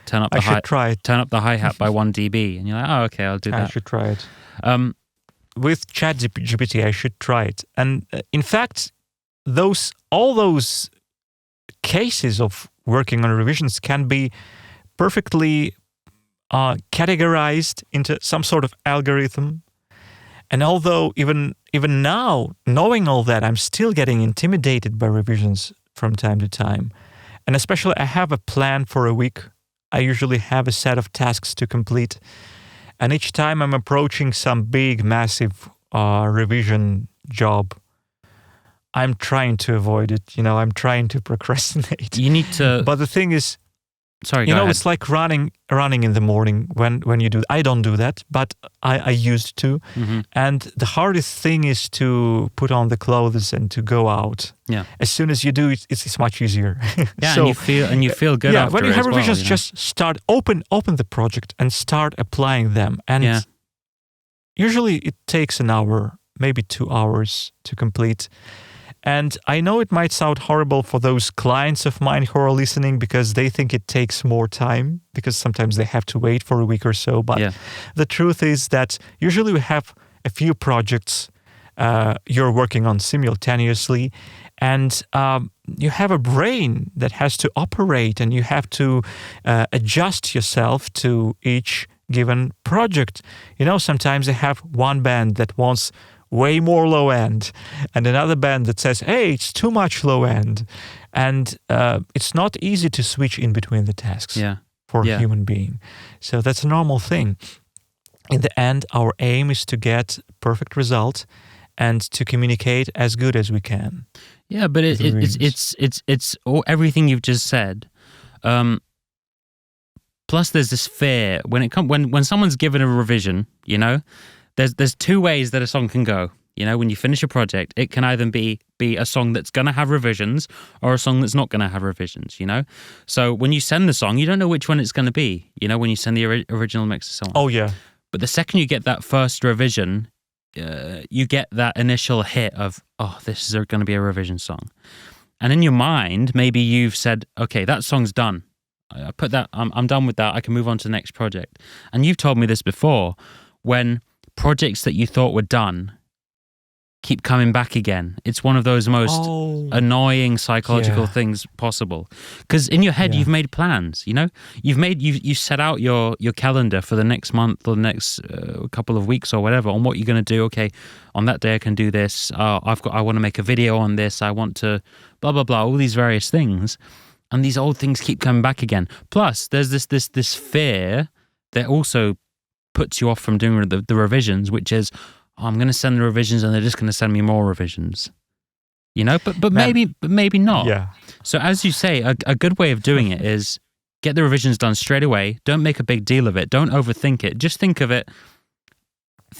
turn up the hi-hat by 1 dB, and you're like, "Oh, okay, I'll do that." I should try it. With ChatGPT, I should try it. And in fact, all those cases of working on revisions can be perfectly categorized into some sort of algorithm. And although even now, knowing all that, I'm still getting intimidated by revisions from time to time. And especially I have a plan for a week. I usually have a set of tasks to complete. And each time I'm approaching some big, massive revision job, I'm trying to avoid it. I'm trying to procrastinate. You need to... But the thing is, sorry, go ahead. it's like running in the morning when you do. I don't do that, but I used to. And the hardest thing is to put on the clothes and to go out. Yeah. As soon as you do it, it's much easier. Yeah, so, and you feel good after when you have revisions, well, just start open the project and start applying them. And usually it takes an hour, maybe 2 hours to complete. And I know it might sound horrible for those clients of mine who are listening because they think it takes more time because sometimes they have to wait for a week or so. But the truth is that usually we have a few projects you're working on simultaneously, and you have a brain that has to operate, and you have to adjust yourself to each given project. Sometimes you have one band that wants way more low end, and another band that says, hey, it's too much low end. And it's not easy to switch in between the tasks for a human being. So that's a normal thing. In the end, our aim is to get a perfect result and to communicate as good as we can. Yeah, but it's all, everything you've just said. Plus, there's this fear when someone's given a revision. There's two ways that a song can go. When you finish a project, it can either be a song that's going to have revisions or a song that's not going to have revisions. So when you send the song, you don't know which one it's going to be. When you send the original mix to someone. Oh yeah. But the second you get that first revision, you get that initial hit of, oh, this is going to be a revision song. And in your mind, maybe you've said, okay, that song's done. I put that, I'm done with that. I can move on to the next project. And you've told me this before, when projects that you thought were done keep coming back again. It's one of those most annoying psychological things possible. Because in your head, you've made plans, you've set out your calendar for the next month or the next couple of weeks or whatever on what you're going to do. Okay, on that day I can do this. I want to make a video on this. I want to blah, blah, blah, all these various things. And these old things keep coming back again. Plus, there's this fear that also puts you off from doing the revisions, which is, I'm going to send the revisions and they're just going to send me more revisions. But maybe not. Yeah. So as you say, a good way of doing it is get the revisions done straight away. Don't make a big deal of it. Don't overthink it. Just think of it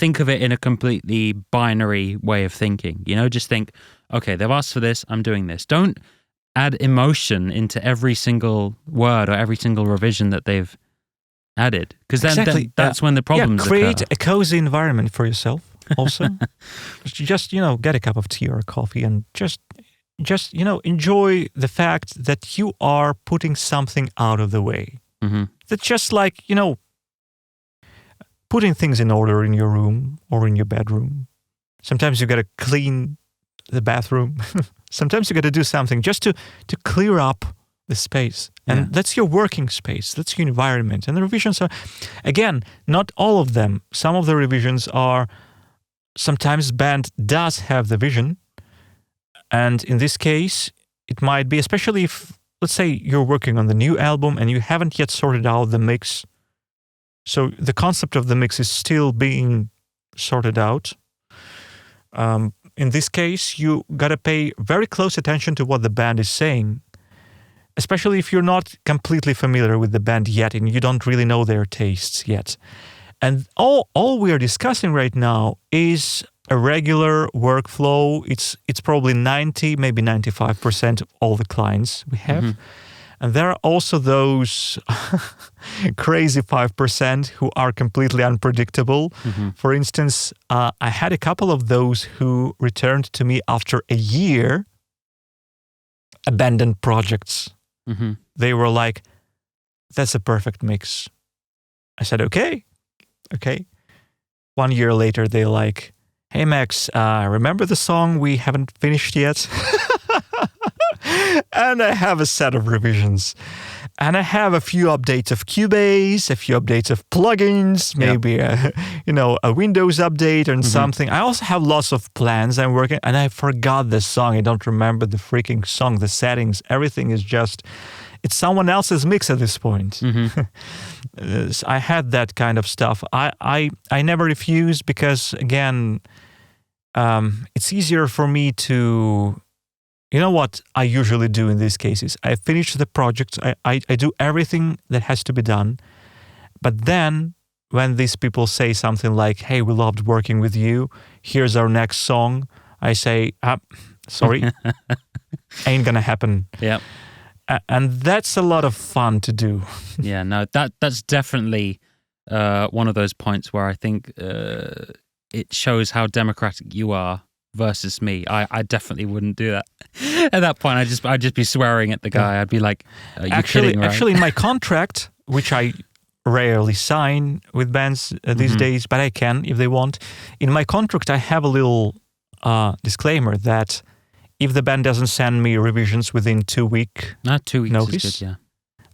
in a completely binary way of thinking. Just think, okay, they've asked for this, I'm doing this. Don't add emotion into every single word or every single revision that they've added. Because then that's when the problems create occur. a cozy environment for yourself. Also, just get a cup of tea or a coffee and just enjoy the fact that you are putting something out of the way. Mm-hmm. That's just like putting things in order in your room or in your bedroom. Sometimes you got to clean the bathroom. Sometimes you got to do something just to clear up the space. And that's your working space. That's your environment. And the revisions are, again, not all of them. Some of the revisions are, sometimes band does have the vision. And in this case, it might be, especially if, let's say you're working on the new album and you haven't yet sorted out the mix. So the concept of the mix is still being sorted out. In this case, you got to pay very close attention to what the band is saying, especially if you're not completely familiar with the band yet and you don't really know their tastes yet. And all we are discussing right now is a regular workflow. It's probably 90, maybe 95% of all the clients we have. Mm-hmm. And there are also those crazy 5% who are completely unpredictable. Mm-hmm. For instance, I had a couple of those who returned to me after a year, abandoned projects. Mm-hmm. They were like, that's a perfect mix. I said, okay. 1 year later, they're like, hey, Max, remember the song we haven't finished yet? And I have a set of revisions. And I have a few updates of Cubase, a few updates of plugins, maybe a Windows update and something. I also have lots of plans I'm working, and I forgot the song. I don't remember the freaking song, the settings. Everything is just, it's someone else's mix at this point. Mm-hmm. I had that kind of stuff. I never refuse because, again, it's easier for me to... You know what I usually do in these cases? I finish the project, I do everything that has to be done. But then when these people say something like, hey, we loved working with you, here's our next song, I say, sorry, ain't gonna happen. Yeah. And that's a lot of fun to do. Yeah, no, that's definitely one of those points where I think it shows how democratic you are versus me. I definitely wouldn't do that. At that point, I'd just be swearing at the guy. I'd be like, "Are you kidding, right?" Actually, in my contract, which I rarely sign with bands these days, but I can if they want. In my contract, I have a little disclaimer that if the band doesn't send me revisions within 2 week 2 weeks notice, is good, yeah.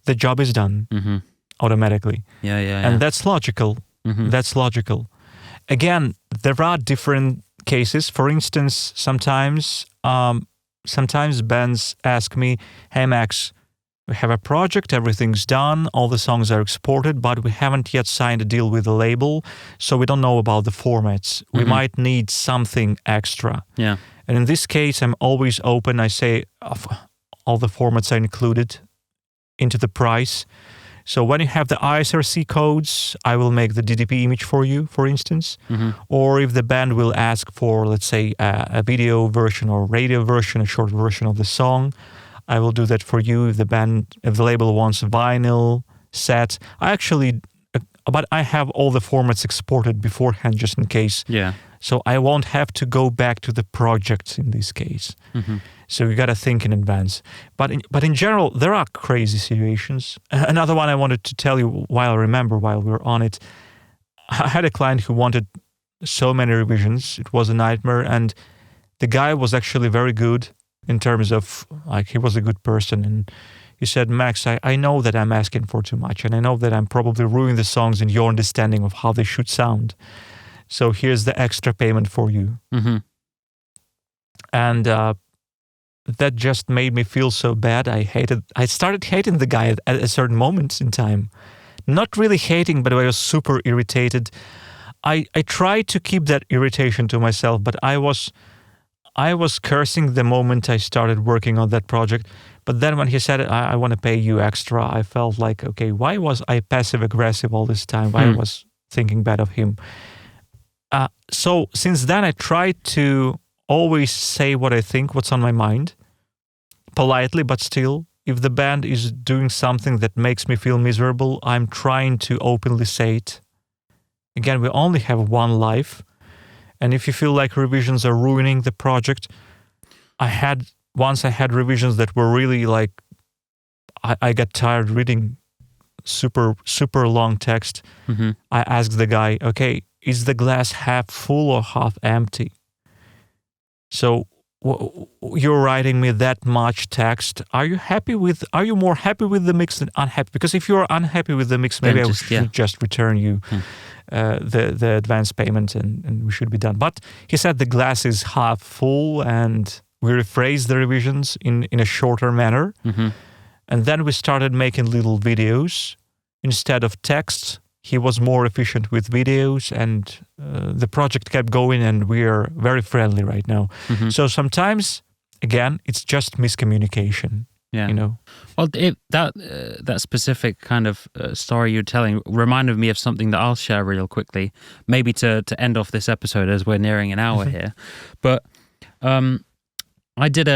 the job is done automatically. Yeah. And that's logical. That's logical. Again, there are different cases. For instance, sometimes bands ask me, "Hey Max, we have a project, everything's done, all the songs are exported, but we haven't yet signed a deal with the label, so we don't know about the formats. We might need something extra." Yeah. And in this case, I'm always open. I say all the formats are included into the price. So when you have the ISRC codes, I will make the DDP image for you, for instance. Or if the band will ask for, let's say, a video version or radio version, a short version of the song, I will do that for you. If the label wants a vinyl set, but I have all the formats exported beforehand just in case. Yeah. So I won't have to go back to the projects in this case. So you got to think in advance. But in general, there are crazy situations. Another one I wanted to tell you while we were on it. I had a client who wanted so many revisions. It was a nightmare. And the guy was actually very good in terms of, like, he was a good person. And he said, "Max, I know that I'm asking for too much. And I know that I'm probably ruining the songs in your understanding of how they should sound. So here's the extra payment for you." And that just made me feel so bad. I started hating the guy at a certain moment in time. Not really hating, but I was super irritated. I tried to keep that irritation to myself, but I was cursing the moment I started working on that project. But then when he said, I want to pay you extra, I felt like, okay, why was I passive-aggressive all this time? Why was thinking bad of him? So since then, I tried to always say what I think, what's on my mind, politely, but still, if the band is doing something that makes me feel miserable, I'm trying to openly say it. Again, we only have one life. And if you feel like revisions are ruining the project, I had revisions that were really like, I got tired reading super, super long text. I asked the guy, "Okay, is the glass half full or half empty? So you're writing me that much text. Are you more happy with the mix than unhappy? Because if you're unhappy with the mix, maybe I should just return you the advance payment and we should be done." But he said the glass is half full, and we rephrased the revisions in a shorter manner. And then we started making little videos instead of text. He was more efficient with videos, and the project kept going, and we are very friendly right now. So sometimes, again, it's just miscommunication. Yeah. You know. Well, that specific kind of story you're telling reminded me of something that I'll share real quickly, maybe to end off this episode as we're nearing an hour here. But I did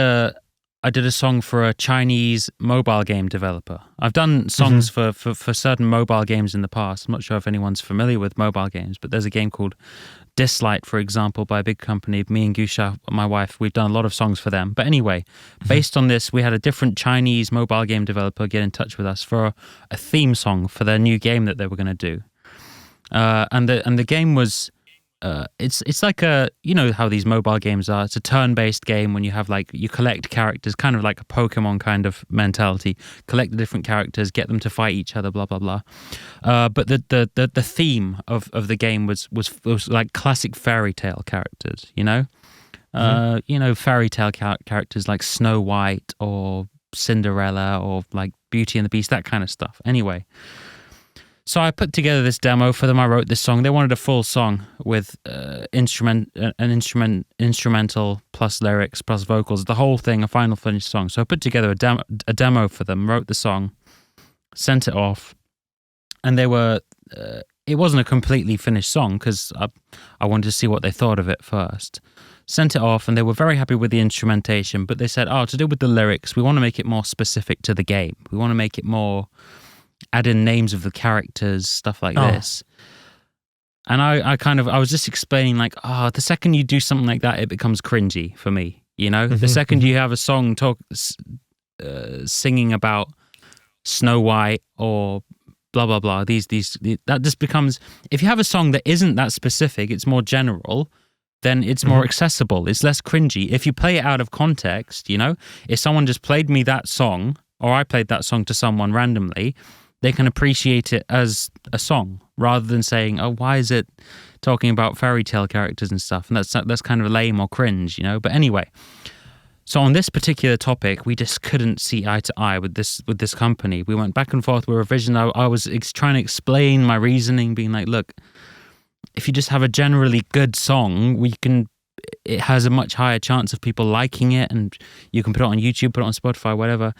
a song for a Chinese mobile game developer. I've done songs for certain mobile games in the past. I'm not sure if anyone's familiar with mobile games, but there's a game called Dislight, for example, by a big company. Me and Gusha, my wife, we've done a lot of songs for them. But anyway, based on this, we had a different Chinese mobile game developer get in touch with us for a theme song for their new game that they were going to do. And the game was... it's like you know how these mobile games are. It's a turn-based game when you have you collect characters, kind of like a Pokemon kind of mentality. Collect the different characters, get them to fight each other, blah blah blah. But the theme of the game was like classic fairy tale characters. You know, fairy tale characters like Snow White or Cinderella or like Beauty and the Beast, that kind of stuff. Anyway. So I put together this demo for them. I wrote this song. They wanted a full song with instrumental plus lyrics plus vocals, the whole thing, a final finished song. So I put together a demo for them, wrote the song, sent it off, and they were. It wasn't a completely finished song because I wanted to see what they thought of it first. Sent it off, and they were very happy with the instrumentation. But they said, to do with the lyrics, we want to make it more specific to the game. We want to make it more. Add in names of the characters, stuff like this. And I was just explaining like, the second you do something like that, it becomes cringy for me, you know? The second you have a song singing about Snow White or blah, blah, blah, that just becomes, if you have a song that isn't that specific, it's more general, then it's more accessible. It's less cringy. If you play it out of context, you know, if someone just played me that song, or I played that song to someone randomly, they can appreciate it as a song rather than saying, oh, why is it talking about fairy tale characters and stuff? And that's kind of lame or cringe, you know? But anyway, so on this particular topic, we just couldn't see eye to eye with this company. We went back and forth with revision. I was trying to explain my reasoning, being like, look, if you just have a generally good song, it has a much higher chance of people liking it, and you can put it on YouTube, put it on Spotify, whatever.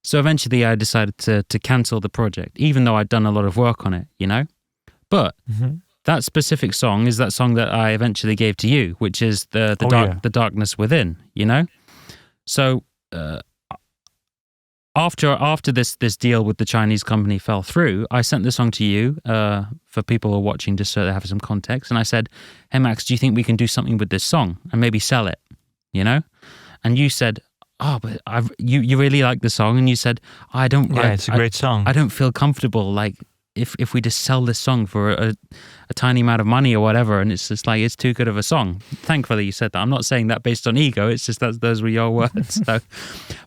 So eventually I decided to cancel the project, even though I'd done a lot of work on it, you know? But that specific song is that song that I eventually gave to you, which is the Darkness Within, you know? So after this deal with the Chinese company fell through, I sent the song to you for people who are watching, just so they have some context. And I said, hey, Max, do you think we can do something with this song and maybe sell it, you know? And you said, oh, but you really like the song, and you said, I don't. Yeah, it's a great song. I don't feel comfortable, like if we just sell this song for a tiny amount of money or whatever, and it's just like it's too good of a song. Thankfully, you said that. I'm not saying that based on ego. It's just that those were your words. So,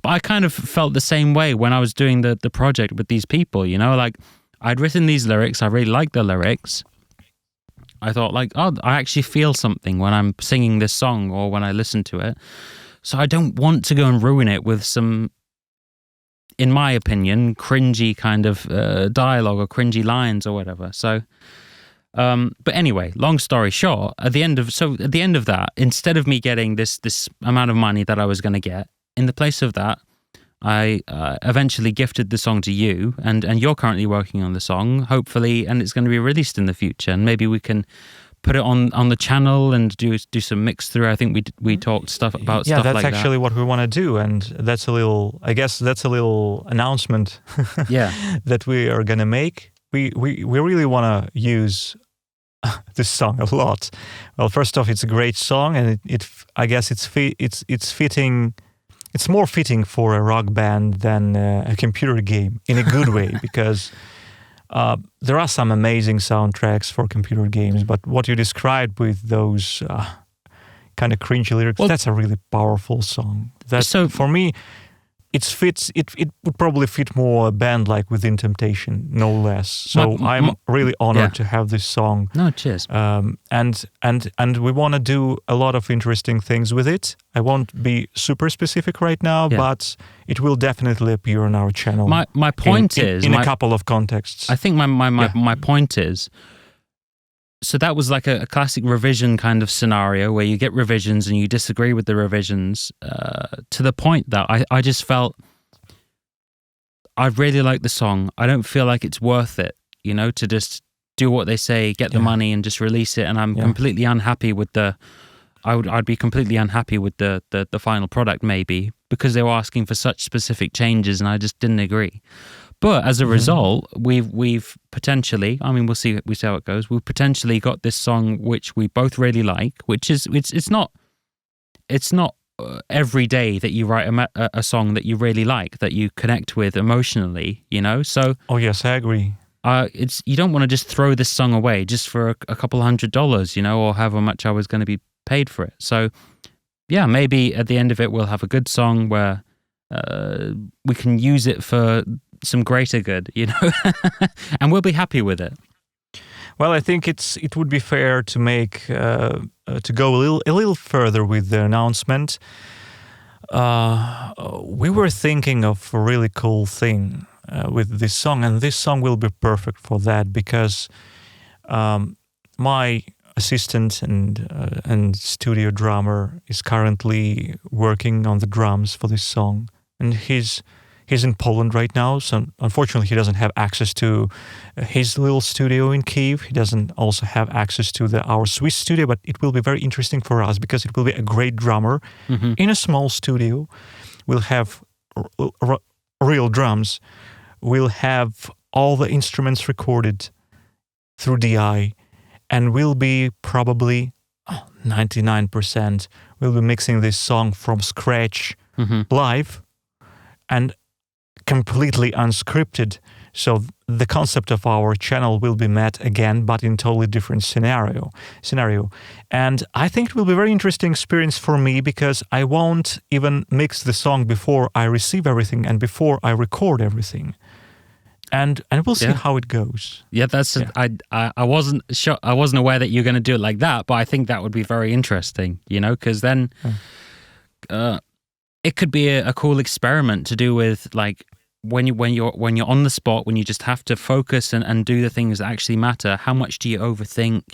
but I kind of felt the same way when I was doing the project with these people. You know, like I'd written these lyrics. I really liked the lyrics. I thought like, oh, I actually feel something when I'm singing this song or when I listen to it. So I don't want to go and ruin it with some, in my opinion, cringy kind of dialogue or cringy lines or whatever. So, but anyway, long story short, at the end of that, instead of me getting this amount of money that I was going to get, in the place of that, I eventually gifted the song to you, and you're currently working on the song, hopefully, and it's going to be released in the future, and maybe we can put it on the channel and do some mix through. I think we talked stuff about stuff like that. Yeah, that's actually what we want to do, and that's a little announcement that we are going to make. We really want to use this song a lot. Well, first off, it's a great song, and I guess it's fitting. It's more fitting for a rock band than a computer game in a good way, because there are some amazing soundtracks for computer games, but what you described with those kind of cringy lyrics, that's a really powerful song. So for me, it would probably fit more a band like Within Temptation, no less. So I'm really honored to have this song. No, cheers. And we want to do a lot of interesting things with it. I won't be super specific right now, but it will definitely appear on our channel. My point is in a couple of contexts. I think my point is, so that was like a classic revision kind of scenario where you get revisions and you disagree with the revisions to the point that I just felt I really like the song. I don't feel like it's worth it, you know, to just do what they say, get the money and just release it. And I'm completely unhappy with I'd be completely unhappy with the final product maybe, because they were asking for such specific changes and I just didn't agree. But as a result, we've potentially, I mean, we'll see how it goes. We've potentially got this song which we both really like, which is it's not every day that you write a song that you really like, that you connect with emotionally, you know. So oh yes, I agree. You don't want to just throw this song away just for a couple $100, you know, or however much I was going to be paid for it. So yeah, maybe at the end of it we'll have a good song where we can use it for some greater good, you know, and we'll be happy with it. Well, I think it would be fair to make to go a little further with the announcement. We were thinking of a really cool thing with this song, and this song will be perfect for that, because my assistant and studio drummer is currently working on the drums for this song, and he's in Poland right now, so unfortunately he doesn't have access to his little studio in Kyiv. He doesn't also have access to our Swiss studio, but it will be very interesting for us because it will be a great drummer in a small studio. We'll have real drums. We'll have all the instruments recorded through DI, and we'll be probably 99%. We'll be mixing this song from scratch live and completely unscripted. So the concept of our channel will be met again, but in totally different scenario. And I think it will be a very interesting experience for me because I won't even mix the song before I receive everything and before I record everything. And we'll see how it goes. Yeah, I wasn't sure, I wasn't aware that you're going to do it like that, but I think that would be very interesting, because then it could be a cool experiment to do with like when you're on the spot, when you just have to focus and do the things that actually matter. How much do you overthink?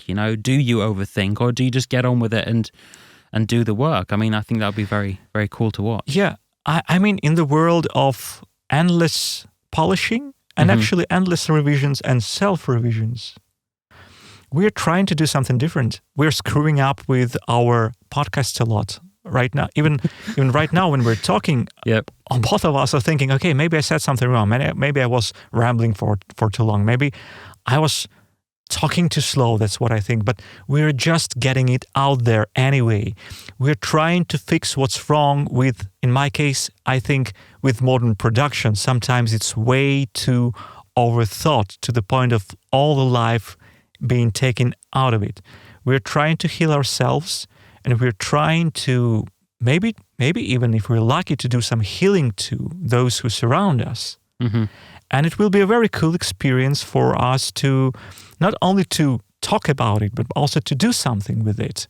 Do you overthink, or do you just get on with it and do the work? I mean, I think that would be very, very cool to watch. Yeah, I mean, in the world of endless polishing and actually endless revisions and self-revisions, we're trying to do something different. We're screwing up with our podcast a lot right now. Even right now when we're talking, both of us are thinking, okay, maybe I said something wrong. Maybe I was rambling for too long. Maybe I was talking too slow. That's what I think. But we're just getting it out there anyway. We're trying to fix what's wrong with, in my case, I think with modern production, sometimes it's way too overthought to the point of all the life being taken out of it. We're trying to heal ourselves, and we're trying to maybe even if we're lucky to do some healing to those who surround us. And it will be a very cool experience for us to not only to talk about it, but also to do something with it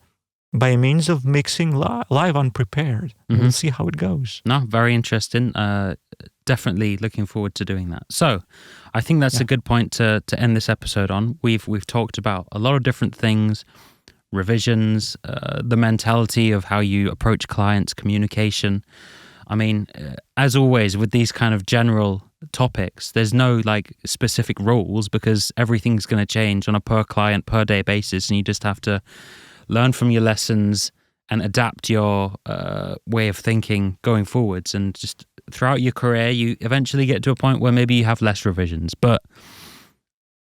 by means of mixing live unprepared. We'll see how it goes. No, very interesting. Definitely looking forward to doing that. So I think that's a good point to end this episode on. We've talked about a lot of different things, revisions, the mentality of how you approach clients, communication. I mean, as always with these kind of general topics, there's no like specific rules because everything's going to change on a per client, per day basis, and you just have to learn from your lessons and adapt your way of thinking going forwards. And just throughout your career, you eventually get to a point where maybe you have less revisions, but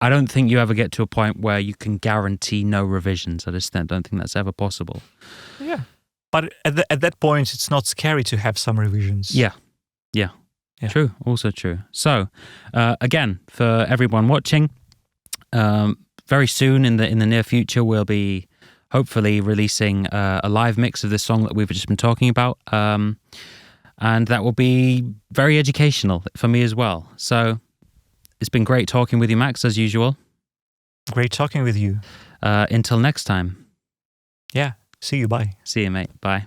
I don't think you ever get to a point where you can guarantee no revisions. I just don't think that's ever possible. Yeah. But at that point, it's not scary to have some revisions. Yeah. True. Also true. So, again, for everyone watching, very soon in the near future, we'll be hopefully releasing a live mix of this song that we've just been talking about. And that will be very educational for me as well. So it's been great talking with you, Max, as usual. Great talking with you. Until next time. Yeah. See you. Bye. See you, mate. Bye.